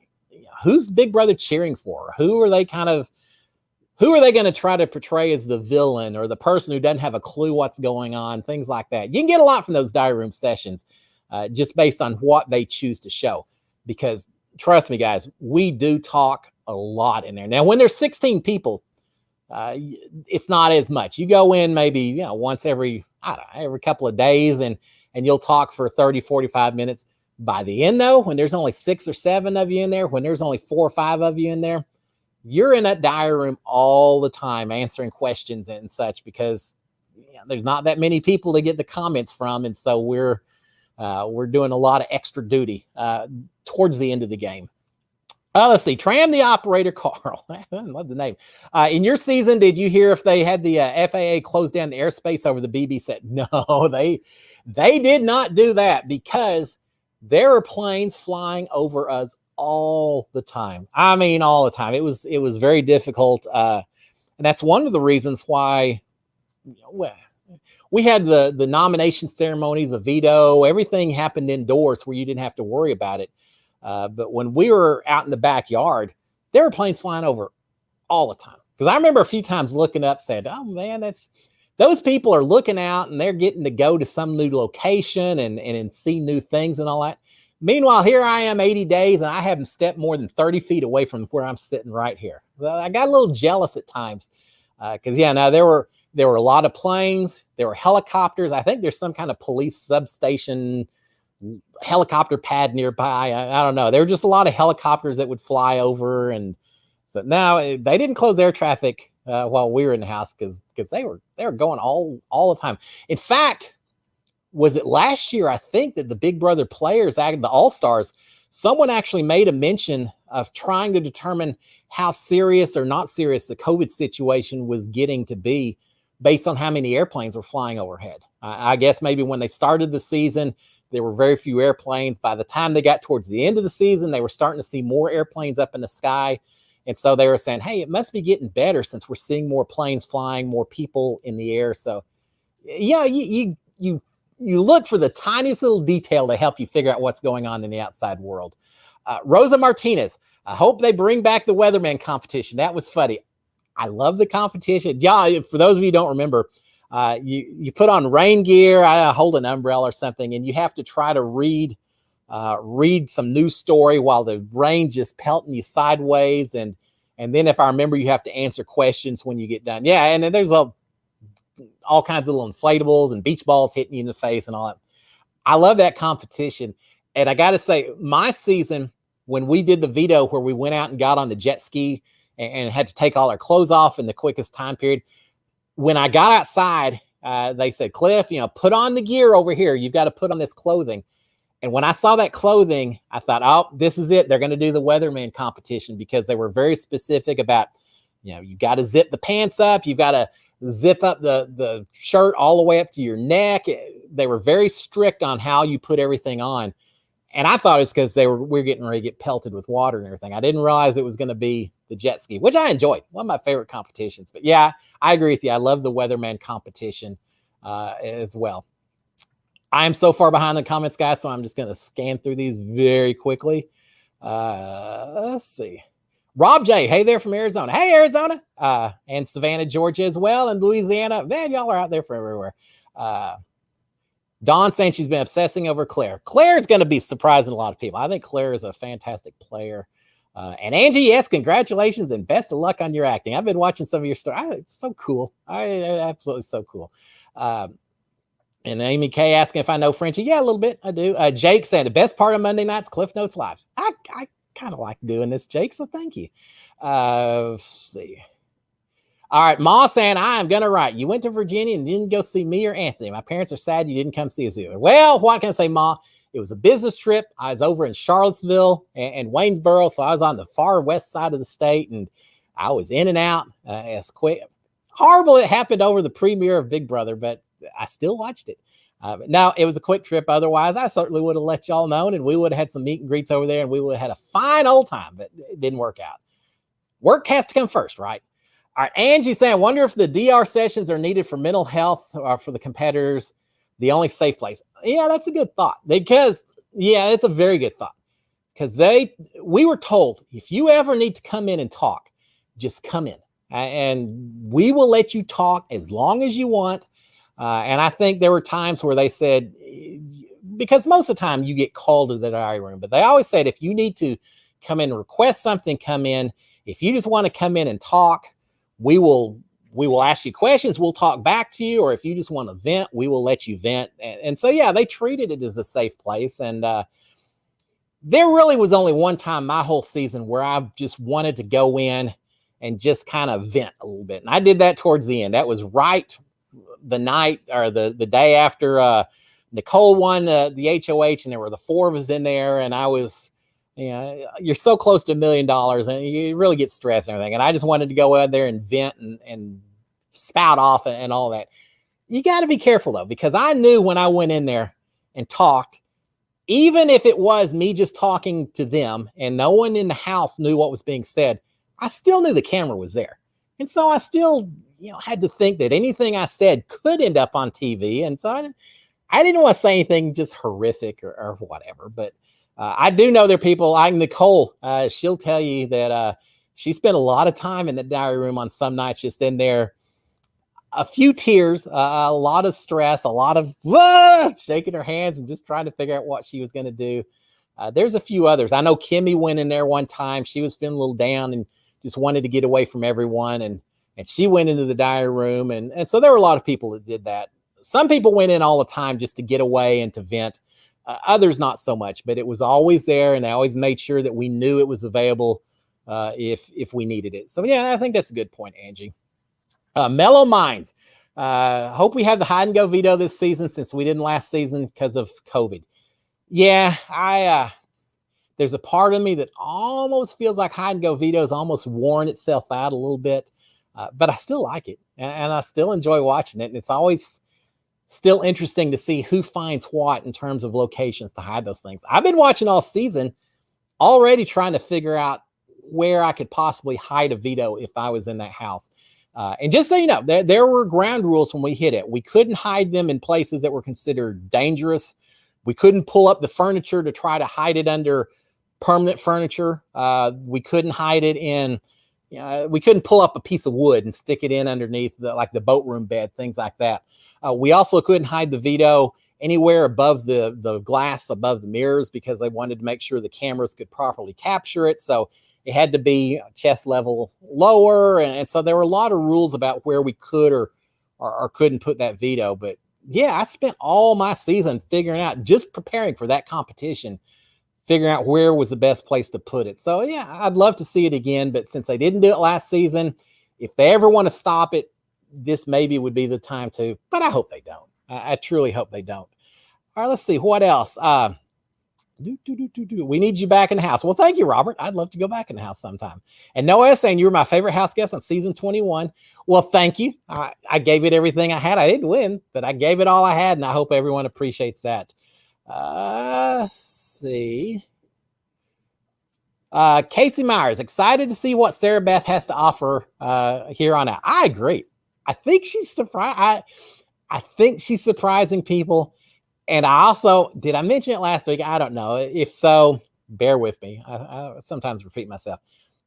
who's Big Brother cheering for. Who are they going to try to portray as the villain, or the person who doesn't have a clue what's going on, things like that. You can get a lot from those diary room sessions, just based on what they choose to show. Because trust me, guys, we do talk a lot in there. Now, when there's 16 people, it's not as much. You go in maybe, once every, I don't know, every couple of days, and you'll talk for 30, 45 minutes. By the end, though, when there's only 6 or 7 of you in there, when there's only 4 or 5 of you in there, you're in that diary room all the time answering questions and such, because there's not that many people to get the comments from. And so we're doing a lot of extra duty towards the end of the game. Let's see. Tram the operator, Carl. I love the name. In your season, did you hear if they had the FAA close down the airspace over the BB set? No, they did not do that, because there are planes flying over us all the time. I mean, all the time. It was very difficult. And that's one of the reasons why we had the nomination ceremonies, a veto, everything happened indoors where you didn't have to worry about it. But when we were out in the backyard, there were planes flying over all the time. Because I remember a few times looking up saying, oh man, those people are looking out and they're getting to go to some new location and see new things and all that. Meanwhile, here I am 80 days and I haven't stepped more than 30 feet away from where I'm sitting right here. So I got a little jealous at times because, there were a lot of planes. There were helicopters. I think there's some kind of police substation helicopter pad nearby. I don't know. There were just a lot of helicopters that would fly over. And so now they didn't close air traffic while we were in the house because they were going all the time. In fact, was it last year, I think, that the Big Brother players, the All-Stars, someone actually made a mention of trying to determine how serious or not serious the COVID situation was getting to be based on how many airplanes were flying overhead. I guess maybe when they started the season, there were very few airplanes. By the time they got towards the end of the season, they were starting to see more airplanes up in the sky. And so they were saying, hey, it must be getting better since we're seeing more planes flying, more people in the air. So yeah, you look for the tiniest little detail to help you figure out what's going on in the outside world. Rosa Martinez, I hope they bring back the Weatherman competition. That was funny. I love the competition. Yeah, for those of you who don't remember, you put on rain gear, hold an umbrella or something, and you have to try to read some news story while the rain's just pelting you sideways. And then if I remember, you have to answer questions when you get done. Yeah, and then there's all kinds of little inflatables and beach balls hitting you in the face and all that. I love that competition. And I got to say, my season, when we did the veto where we went out and got on the jet ski and had to take all our clothes off in the quickest time period, when I got outside, they said, Cliff, put on the gear over here. You've got to put on this clothing. And when I saw that clothing, I thought, oh, this is it. They're going to do the Weatherman competition, because they were very specific about, you got to zip the pants up. You've got to zip up the shirt all the way up to your neck. They were very strict on how you put everything on. And I thought it was because we're getting ready to get pelted with water and everything. I didn't realize it was going to be the jet ski, which I enjoyed. One of my favorite competitions. But yeah, I agree with you. I love the Weatherman competition as well. I am so far behind the comments, guys, so I'm just going to scan through these very quickly. Let's see. Rob J, hey there from Arizona. Hey, Arizona. And Savannah, Georgia as well, and Louisiana. Man, y'all are out there from everywhere. Dawn saying she's been obsessing over Claire. Claire is going to be surprising a lot of people. I think Claire is a fantastic player. And Angie, yes, congratulations and best of luck on your acting. I've been watching some of your stories. It's so cool. Absolutely so cool. And Amy K asking if I know Frenchie. Yeah, a little bit. I do. Jake saying the best part of Monday night's Cliff Notes Live. I kind of like doing this, Jake, so thank you. Let's see. All right, Ma saying, I am going to write. You went to Virginia and didn't go see me or Anthony. My parents are sad you didn't come see us either. Well, what can I say, Ma? It was a business trip. I was over in Charlottesville and Waynesboro, so I was on the far west side of the state, and I was in and out as quick. Horrible it happened over the premiere of Big Brother, but I still watched it. Now, it was a quick trip. Otherwise, I certainly would have let y'all know, and we would have had some meet and greets over there, and we would have had a fine old time, but it didn't work out. Work has to come first, right? All right, Angie saying, I wonder if the DR sessions are needed for mental health or for the competitors, the only safe place. Yeah, that's a good thought, because, yeah, it's a very good thought, because we were told, if you ever need to come in and talk, just come in, and we will let you talk as long as you want. And I think there were times where they said, because most of the time you get called to the diary room, but they always said, if you need to come in and request something, come in. If you just want to come in and talk, we will ask you questions. We'll talk back to you. Or if you just want to vent, we will let you vent. And so, yeah, they treated it as a safe place. And there really was only one time my whole season where I just wanted to go in and just kind of vent a little bit. And I did that towards the end. That was right the night or the day after Nicole won the HOH, and there were the four of us in there. And I was, you're so close to $1 million and you really get stressed and everything. And I just wanted to go out there and vent and spout off and all that. You got to be careful though, because I knew when I went in there and talked, even if it was me just talking to them and no one in the house knew what was being said, I still knew the camera was there. And so I still, had to think that anything I said could end up on TV. And so I didn't want to say anything just horrific or whatever. But I do know there are people like Nicole. She'll tell you that she spent a lot of time in the diary room on some nights, just in there. A few tears, a lot of stress, a lot of shaking her hands and just trying to figure out what she was going to do. There's a few others. I know Kimmy went in there one time. She was feeling a little down and just wanted to get away from everyone. And she went into the diary room. And so there were a lot of people that did that. Some people went in all the time just to get away and to vent. Others, not so much, but it was always there. And they always made sure that we knew it was available if we needed it. So, yeah, I think that's a good point, Angie. Mellow Minds. Hope we have the hide and go veto this season since we didn't last season because of COVID. Yeah, there's a part of me that almost feels like hide and go veto has almost worn itself out a little bit, but I still like it and I still enjoy watching it. And it's always still interesting to see who finds what in terms of locations to hide those things. I've been watching all season, already trying to figure out where I could possibly hide a veto if I was in that house. And just so you know, there were ground rules when we hit it. We couldn't hide them in places that were considered dangerous. We couldn't pull up the furniture to try to hide it under permanent furniture. We couldn't hide it in, we couldn't pull up a piece of wood and stick it in underneath like the boat room bed, things like that. We also couldn't hide the veto anywhere above the glass, above the mirrors, because they wanted to make sure the cameras could properly capture it. So it had to be chest level lower. And so there were a lot of rules about where we could or couldn't put that veto. But yeah, I spent all my season figuring out, just preparing for that competition, figuring out where was the best place to put it. So yeah, I'd love to see it again. But since they didn't do it last season, if they ever want to stop it, this maybe would be the time to, but I hope they don't. I truly hope they don't. All right, let's see. What else? We need you back in the house. Well, thank you, Robert. I'd love to go back in the house sometime. And Noah saying you were my favorite house guest on season 21. Well, thank you. I gave it everything I had. I didn't win, but I gave it all I had, and I hope everyone appreciates that. Let's see. Casey Myers, excited to see what Sarah Beth has to offer here on out. I agree. I think she's surprised. I think she's surprising people. And I also, did I mention it last week? I don't know. If so, bear with me. I sometimes repeat myself.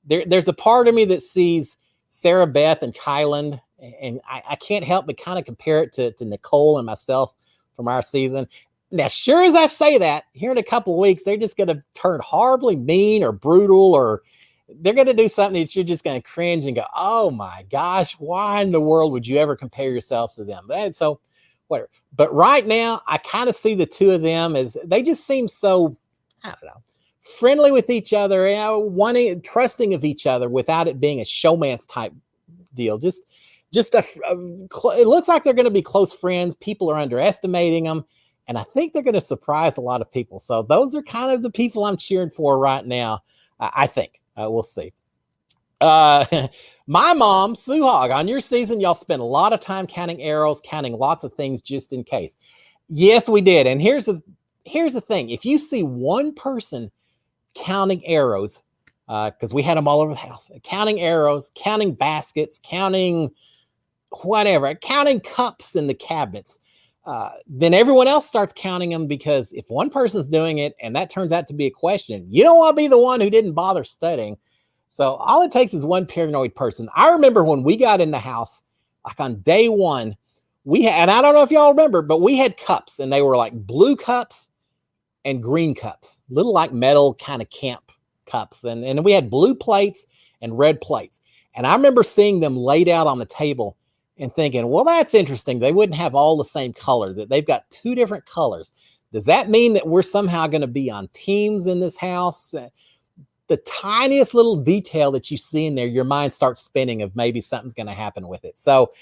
There's a part of me that sees Sarah Beth and Kylan, and I can't help but kind of compare it to Nicole and myself from our season. Now, sure as I say that, here in a couple of weeks, they're just going to turn horribly mean or brutal, or they're going to do something that you're just going to cringe and go, oh my gosh, why in the world would you ever compare yourselves to them? And so, whatever. But right now, I kind of see the two of them as they just seem so, I don't know, friendly with each other, wanting, trusting of each other without it being a showmance type deal. It looks like they're going to be close friends. People are underestimating them, and I think they're going to surprise a lot of people. So those are kind of the people I'm cheering for right now. I think we'll see. My mom, Sue Hogg, on your season, y'all spent a lot of time counting arrows, counting lots of things just in case. Yes, we did. And here's the thing. If you see one person counting arrows, because we had them all over the house, counting arrows, counting baskets, counting whatever, counting cups in the cabinets, then everyone else starts counting them, because if one person's doing it and that turns out to be a question, you don't want to be the one who didn't bother studying. So all it takes is one paranoid person. I remember when we got in the house, like on day one, we had, and I don't know if y'all remember, but we had cups, and they were like blue cups and green cups, little like metal kind of camp cups. And we had blue plates and red plates. And I remember seeing them laid out on the table and thinking, well, that's interesting. They wouldn't have all the same color, that they've got two different colors. Does that mean that we're somehow going to be on teams in this house? The tiniest little detail that you see in there, your mind starts spinning of maybe something's going to happen with it. So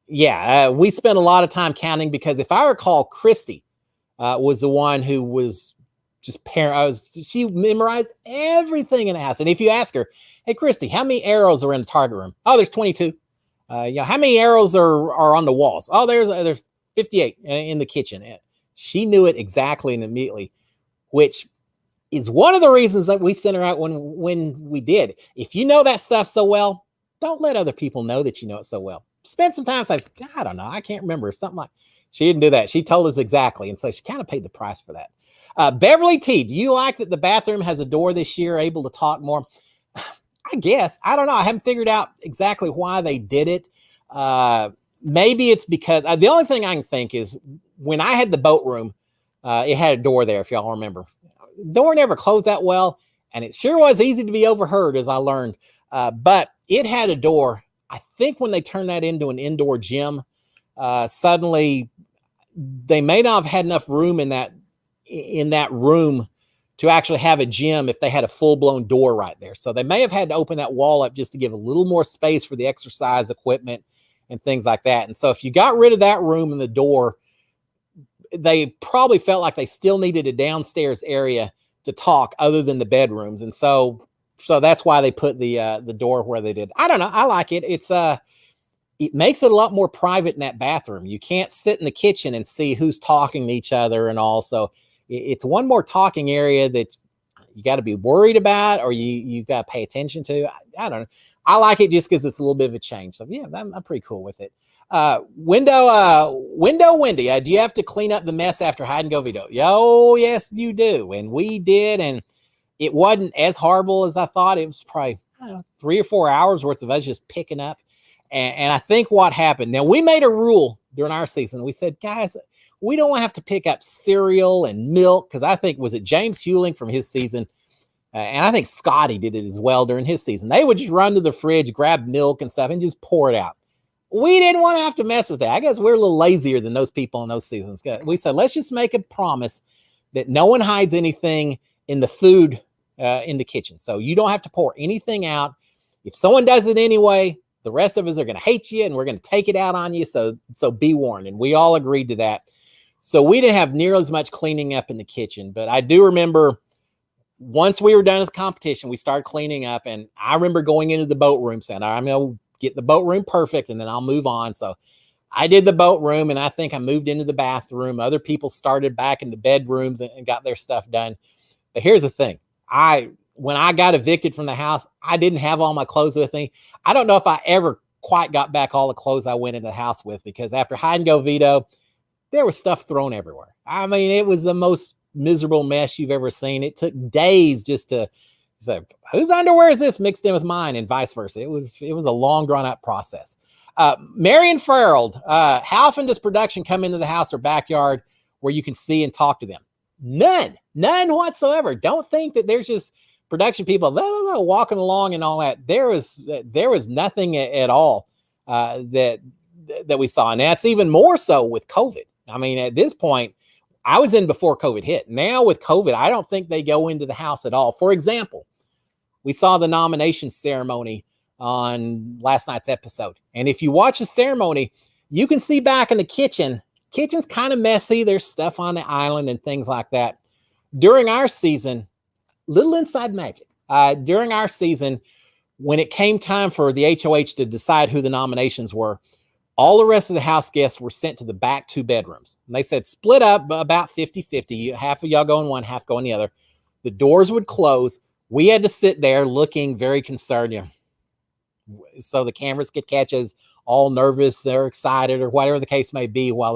yeah, we spent a lot of time counting because if I recall, Christy was the one who was just she memorized everything in the house. And if you ask her, hey, Christy, how many arrows are in the target room? Oh, there's 22. How many arrows are on the walls? Oh, there's 58 in the kitchen. She knew it exactly and immediately, which is one of the reasons that we sent her out when we did. If you know that stuff so well, don't let other people know that you know it so well. Spend some time like, I don't know, I can't remember, something like. She didn't do that. She told us exactly, and so she kind of paid the price for that. Beverly T, do you like that the bathroom has a door this year, able to talk more? I guess. I don't know. I haven't figured out exactly why they did it. Maybe it's because the only thing I can think is when I had the boat room, it had a door there, if y'all remember. The door never closed that well, and it sure was easy to be overheard, as I learned. But it had a door. I think when they turned that into an indoor gym, suddenly they may not have had enough room in that room to actually have a gym if they had a full-blown door right there. So they may have had to open that wall up just to give a little more space for the exercise equipment and things like that. And so if you got rid of that room and the door, they probably felt like they still needed a downstairs area to talk other than the bedrooms. And so that's why they put the door where they did. I don't know. I like it. It makes it a lot more private in that bathroom. You can't sit in the kitchen and see who's talking to each other and all. So it's one more talking area that you got to be worried about, or you got to pay attention to. I don't know. I like it just because it's a little bit of a change. So yeah, I'm pretty cool with it. Window Wendy, do you have to clean up the mess after hide and go veto? Oh, yes, you do. And we did. And it wasn't as horrible as I thought. It was probably 3 or 4 hours worth of us just picking up. And I think what happened, now we made a rule during our season. We said, guys, we don't want to have to pick up cereal and milk, because I think, was it James Hewling from his season? And I think Scotty did it as well during his season. They would just run to the fridge, grab milk and stuff, and just pour it out. We didn't want to have to mess with that. I guess we're a little lazier than those people in those seasons. We said, let's just make a promise that no one hides anything in the food in the kitchen. So you don't have to pour anything out. If someone does it anyway, the rest of us are going to hate you and we're going to take it out on you. So be warned. And we all agreed to that. So we didn't have near as much cleaning up in the kitchen. But I do remember once we were done with the competition, we started cleaning up. And I remember going into the boat room saying, I'm going to get the boat room perfect and then I'll move on. So I did the boat room, and I think I moved into the bathroom. Other people started back in the bedrooms and got their stuff done. But here's the thing. When I got evicted from the house, I didn't have all my clothes with me. I don't know if I ever quite got back all the clothes I went into the house with, because after hide and go veto, there was stuff thrown everywhere. I mean, it was the most miserable mess you've ever seen. It took days just to say, whose underwear is this mixed in with mine, and vice versa. It was a long, drawn out process. Marion Farrell, how often does production come into the house or backyard where you can see and talk to them? None whatsoever. Don't think that there's just production people walking along and all that. There was nothing at all that we saw. And that's even more so with COVID. I mean, at this point, I was in before COVID hit. Now with COVID, I don't think they go into the house at all. For example, we saw the nomination ceremony on last night's episode. And if you watch the ceremony, you can see back in the kitchen. Kitchen's kind of messy. There's stuff on the island and things like that. During our season, little inside magic. During our season, when it came time for the HOH to decide who the nominations were, all the rest of the house guests were sent to the back 2 bedrooms. And they said, split up about 50-50. Half of y'all go in one, half go in the other. The doors would close. We had to sit there looking very concerned. So the cameras could catch us all nervous or excited or whatever the case may be while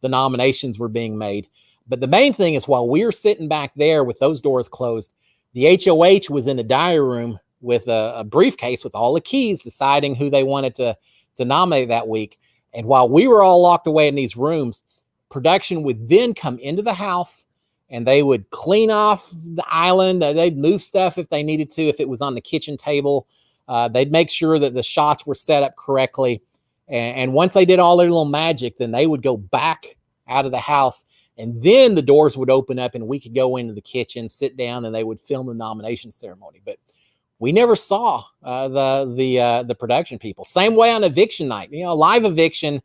the nominations were being made. But the main thing is, while we were sitting back there with those doors closed, the HOH was in the diary room with a briefcase with all the keys, deciding who they wanted to nominate that week. And while we were all locked away in these rooms, production would then come into the house and they would clean off the island. They'd move stuff if they needed to, if it was on the kitchen table. They'd make sure that the shots were set up correctly. And once they did all their little magic, then they would go back out of the house, and then the doors would open up and we could go into the kitchen, sit down, and they would film the nomination ceremony. But we never saw the production people. Same way on eviction night, live eviction,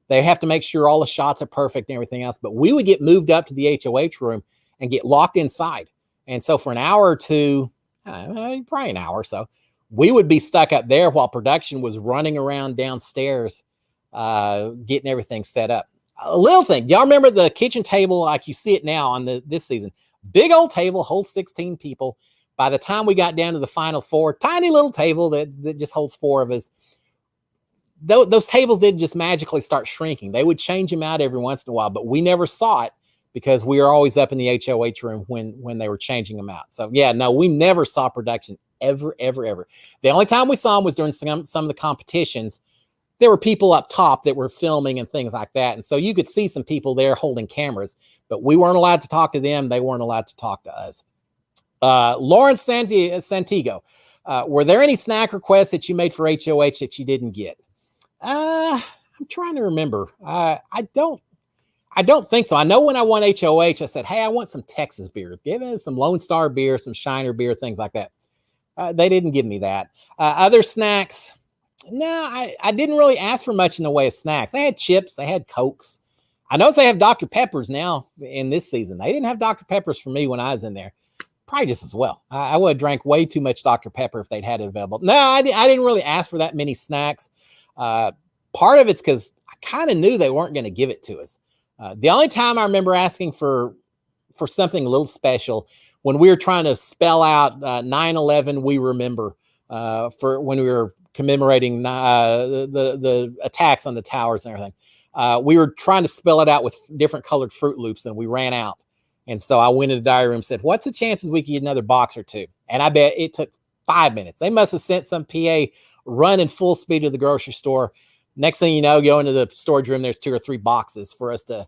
they have to make sure all the shots are perfect and everything else. But we would get moved up to the HOH room and get locked inside. And so for an hour or two, probably an hour or so, we would be stuck up there while production was running around downstairs, getting everything set up. A little thing, y'all remember the kitchen table like you see it now on this season? Big old table, holds 16 people. By the time we got down to the final four, tiny little table that just holds 4 of us. Those tables didn't just magically start shrinking. They would change them out every once in a while, but we never saw it because we were always up in the HOH room when they were changing them out. So yeah, no, we never saw production ever. The only time we saw them was during some of the competitions. There were people up top that were filming and things like that. And so you could see some people there holding cameras, but we weren't allowed to talk to them. They weren't allowed to talk to us. Lauren Santiago, were there any snack requests that you made for HOH that you didn't get? I'm trying to remember. I don't think so. I know when I won HOH, I said, hey, I want some Texas beer. Give me some Lone Star beer, some Shiner beer, things like that. They didn't give me that. Other snacks, no, I didn't really ask for much in the way of snacks. They had chips, they had Cokes. I notice they have Dr. Peppers now in this season. They didn't have Dr. Peppers for me when I was in there. Probably just as well. I would have drank way too much Dr. Pepper if they'd had it available. No, I didn't really ask for that many snacks. Part of it's because I kind of knew they weren't going to give it to us. The only time I remember asking for something a little special when we were trying to spell out 9/11, we remember, for when we were commemorating the attacks on the towers and everything. We were trying to spell it out with different colored Fruit Loops, and we ran out. And so I went into the diary room and said, what's the chances we could get another box or two? And I bet it took 5 minutes. They must have sent some PA running full speed to the grocery store. Next thing you know, go into the storage room, there's 2 or 3 boxes for us to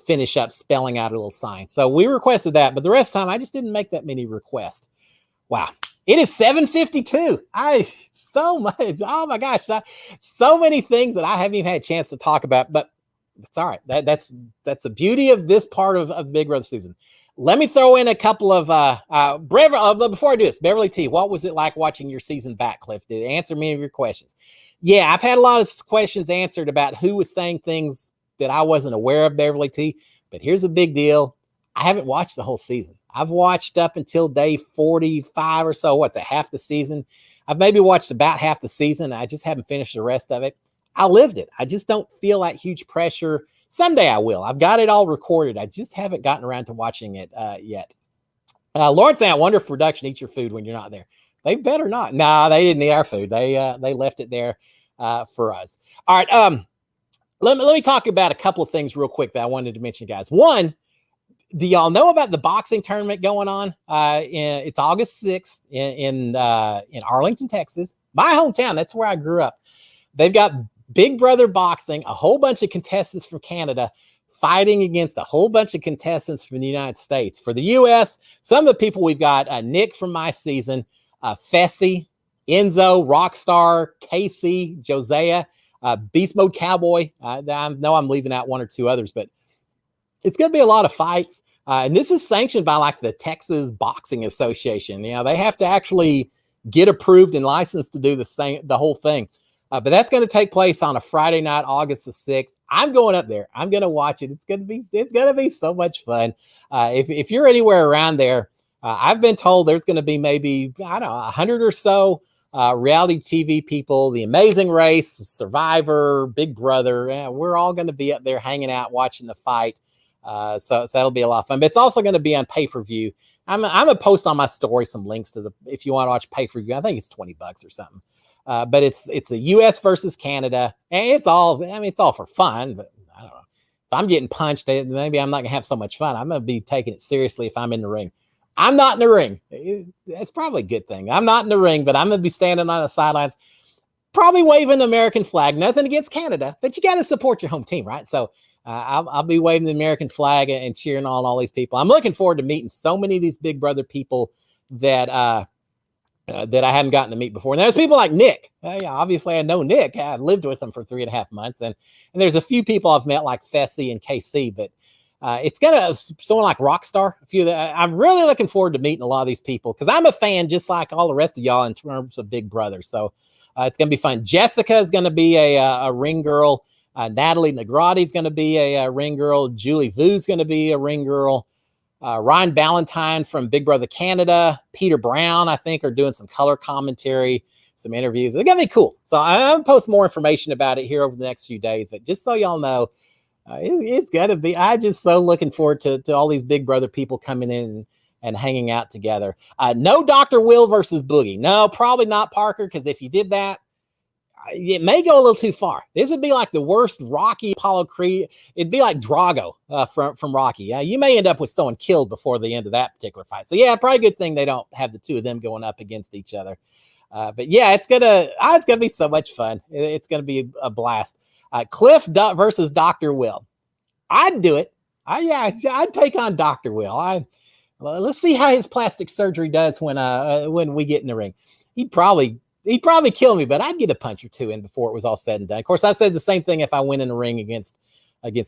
finish up spelling out a little sign. So we requested that, but the rest of the time, I just didn't make that many requests. Wow. It is 7:52. So much. Oh my gosh. So many things that I haven't even had a chance to talk about, but it's all right. That's the beauty of this part of Big Brother season. Let me throw in a couple of before I do this, Beverly T, what was it like watching your season back, Cliff? Did it answer many of your questions? Yeah, I've had a lot of questions answered about who was saying things that I wasn't aware of, Beverly T. But here's a big deal. I haven't watched the whole season. I've watched up until day 45 or so. What's it, half the season? I've maybe watched about half the season. I just haven't finished the rest of it. I lived it. I just don't feel that huge pressure. Someday I will. I've got it all recorded. I just haven't gotten around to watching it yet. Lawrence, I wonder if production eats your food when you're not there. They better not. No, they didn't eat our food. They left it there for us. All right. Let me talk about a couple of things real quick that I wanted to mention, guys. One, do y'all know about the boxing tournament going on? It's August 6th in Arlington, Texas, my hometown. That's where I grew up. They've got Big Brother Boxing, a whole bunch of contestants from Canada fighting against a whole bunch of contestants from the United States. For the U.S., some of the people we've got, Nick from my season, Fessy, Enzo, Rockstar, Casey, Josiah, Beast Mode Cowboy. I know I'm leaving out 1 or 2 others, but it's going to be a lot of fights. And this is sanctioned by like the Texas Boxing Association. They have to actually get approved and licensed to do the whole thing. But that's going to take place on a Friday night, August the 6th. I'm going up there. I'm going to watch it. It's going to be so much fun. If you're anywhere around there, I've been told there's going to be maybe, 100 or so reality TV people, The Amazing Race, Survivor, Big Brother. We're all going to be up there hanging out, watching the fight. So that'll be a lot of fun. But it's also going to be on pay-per-view. I'm going to post on my story some links to if you want to watch pay-per-view. I think it's $20 or something. But it's a U.S. versus Canada, and it's all for fun. But I don't know, if I'm getting punched, maybe I'm not gonna have so much fun. I'm gonna be taking it seriously if I'm in the ring. I'm not in the ring. That's probably a good thing. I'm not in the ring, but I'm gonna be standing on the sidelines, probably waving the American flag. Nothing against Canada, but you got to support your home team, right? So I'll be waving the American flag and cheering on all these people. I'm looking forward to meeting so many of these Big Brother people that that I hadn't gotten to meet before. And there's people like Nick. Yeah, obviously, I know Nick. I lived with him for 3.5 months. And there's a few people I've met like Fessy and KC, but it's gonna someone like Rockstar. A few that I'm really looking forward to meeting a lot of these people because I'm a fan, just like all the rest of y'all, in terms of Big Brother. So it's gonna be fun. Jessica is gonna be a ring girl. Natalie Negrati is gonna be a ring girl. Julie Vu's gonna be a ring girl. Ryan Ballantyne from Big Brother Canada, Peter Brown, I think, are doing some color commentary, some interviews. It's going to be cool. So I'll post more information about it here over the next few days. But just so y'all know, it's going to be, I'm just so looking forward to all these Big Brother people coming in and hanging out together. No Dr. Will versus Boogie. No, probably not, Parker, because if you did that, it may go a little too far. This would be like the worst Rocky Apollo Creed. It'd be like Drago from Rocky. You may end up with someone killed before the end of that particular fight. So yeah, probably a good thing they don't have the two of them going up against each other. But yeah, it's gonna be so much fun. It's gonna be a blast. Cliff versus Dr. Will. I'd do it. I'd take on Dr. Will. Let's see how his plastic surgery does when we get in the ring. He'd probably kill me, but I'd get a punch or two in before it was all said and done. Of course, I said the same thing if I went in the ring against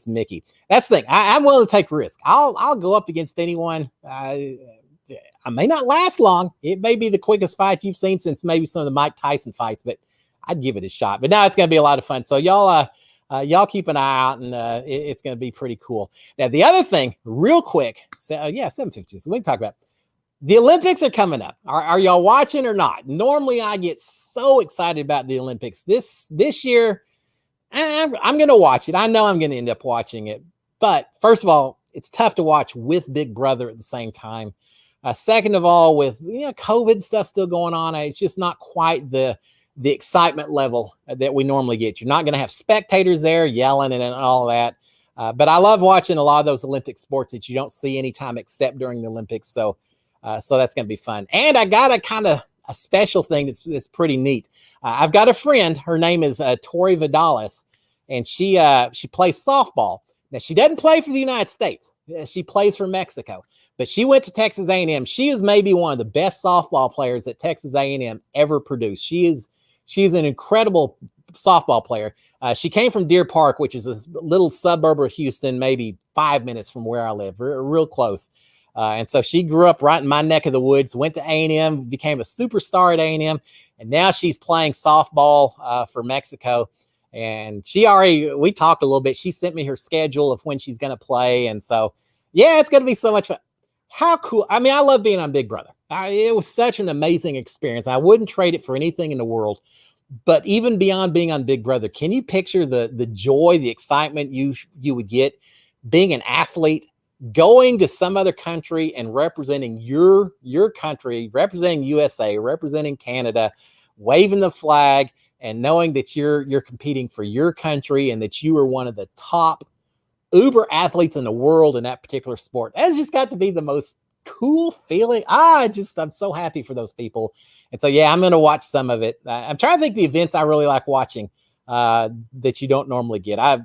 Mickey. That's the thing. I'm willing to take risk. I'll go up against anyone. I may not last long. It may be the quickest fight you've seen since maybe some of the Mike Tyson fights, but I'd give it a shot. But now it's going to be a lot of fun. So y'all keep an eye out, and it's going to be pretty cool. Now, the other thing, real quick, 7:50. So we can talk about it. The Olympics are coming up. Are y'all watching or not? Normally, I get so excited about the Olympics. This year, I'm going to watch it. I know I'm going to end up watching it. But first of all, it's tough to watch with Big Brother at the same time. Second of all, with COVID stuff still going on, it's just not quite the excitement level that we normally get. You're not going to have spectators there yelling and all that. But I love watching a lot of those Olympic sports that you don't see anytime except during the Olympics. So that's going to be fun. And I got a special thing that's pretty neat. I've got a friend. Her name is Tori Vidalis, and she plays softball. Now, she doesn't play for the United States. She plays for Mexico. But she went to Texas A&M. She is maybe one of the best softball players that Texas A&M ever produced. She's an incredible softball player. She came from Deer Park, which is this little suburb of Houston, maybe 5 minutes from where I live, real close. And so she grew up right in my neck of the woods, went to A&M, became a superstar at A&M, and now she's playing softball for Mexico. And we talked a little bit. She sent me her schedule of when she's going to play. And so, yeah, it's going to be so much fun. How cool. I mean, I love being on Big Brother. It was such an amazing experience. I wouldn't trade it for anything in the world. But even beyond being on Big Brother, can you picture the joy, the excitement you would get being an athlete, going to some other country and representing your country, representing USA, representing Canada, waving the flag, and knowing that you're competing for your country and that you are one of the top uber athletes in the world in that particular sport. That's just got to be the most cool feeling. I'm so happy for those people. And so, yeah, I'm going to watch some of it. I'm trying to think the events I really like watching that you don't normally get. I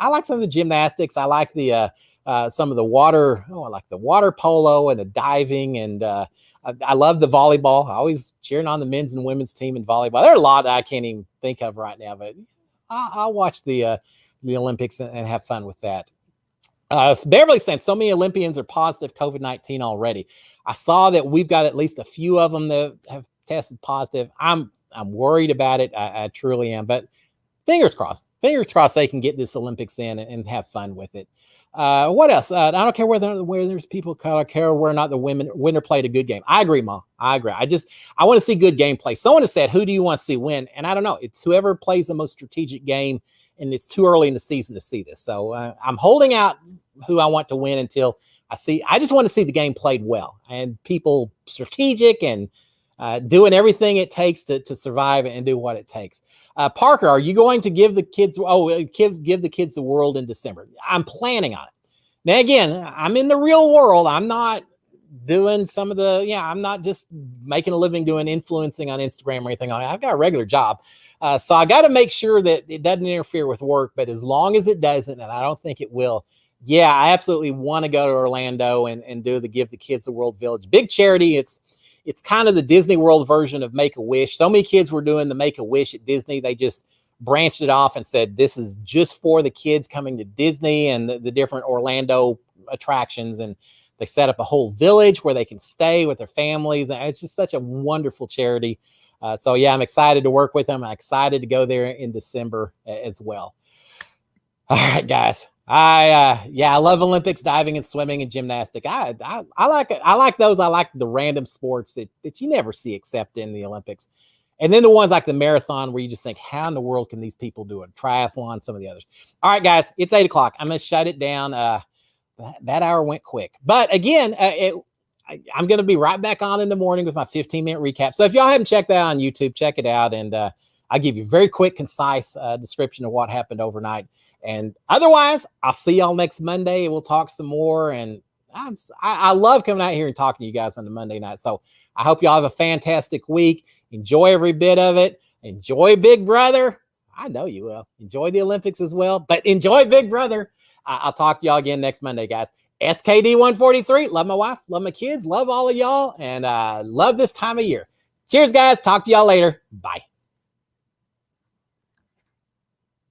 like some of the gymnastics. I like some of the water. I like the water polo and the diving. And I love the volleyball. I always cheering on the men's and women's team in volleyball. There are a lot that I can't even think of right now, but I'll watch the Olympics and have fun with that. Beverly saying so many Olympians are positive COVID-19 already. I saw that we've got at least a few of them that have tested positive. I'm worried about it. I truly am, but fingers crossed they can get this Olympics in and have fun with it. What else? I don't care whether there's people care whether or not the winner played a good game. I agree, Ma. I agree. I want to see good gameplay. Someone has said, who do you want to see win? And I don't know. It's whoever plays the most strategic game, and it's too early in the season to see this. So I'm holding out who I want to win until I just want to see the game played well and people strategic and doing everything it takes to survive and do what it takes. Parker, are you going to give the kids the world in December? I'm planning on it. Now, again, I'm in the real world. I'm not doing I'm not just making a living doing influencing on Instagram or anything. I've got a regular job. So I got to make sure that it doesn't interfere with work, but as long as it doesn't, and I don't think it will, I absolutely want to go to Orlando and do the Give the Kids the World Village. Big charity. It's It's kind of the Disney World version of Make-A-Wish. So many kids were doing the Make-A-Wish at Disney. They just branched it off and said, this is just for the kids coming to Disney and the different Orlando attractions. And they set up a whole village where they can stay with their families. And it's just such a wonderful charity. So yeah, I'm excited to work with them. I'm excited to go there in December as well. All right, guys. I love Olympics, diving and swimming and gymnastics. I like those. I like the random sports that you never see except in the Olympics. And then the ones like the marathon where you just think, how in the world can these people do it? Triathlon, some of the others. All right, guys, it's 8 o'clock. I'm going to shut it down. That hour went quick. But again, I'm going to be right back on in the morning with my 15-minute recap. So if y'all haven't checked that out on YouTube, check it out. And I'll give you a very quick, concise description of what happened overnight. And otherwise, I'll see y'all next Monday. We'll talk some more. And I love coming out here and talking to you guys on the Monday night. So I hope y'all have a fantastic week. Enjoy every bit of it. Enjoy Big Brother. I know you will. Enjoy the Olympics as well, but enjoy Big Brother. I'll talk to y'all again next Monday, guys. SKD 143. Love my wife. Love my kids. Love all of y'all. And love this time of year. Cheers, guys. Talk to y'all later. Bye.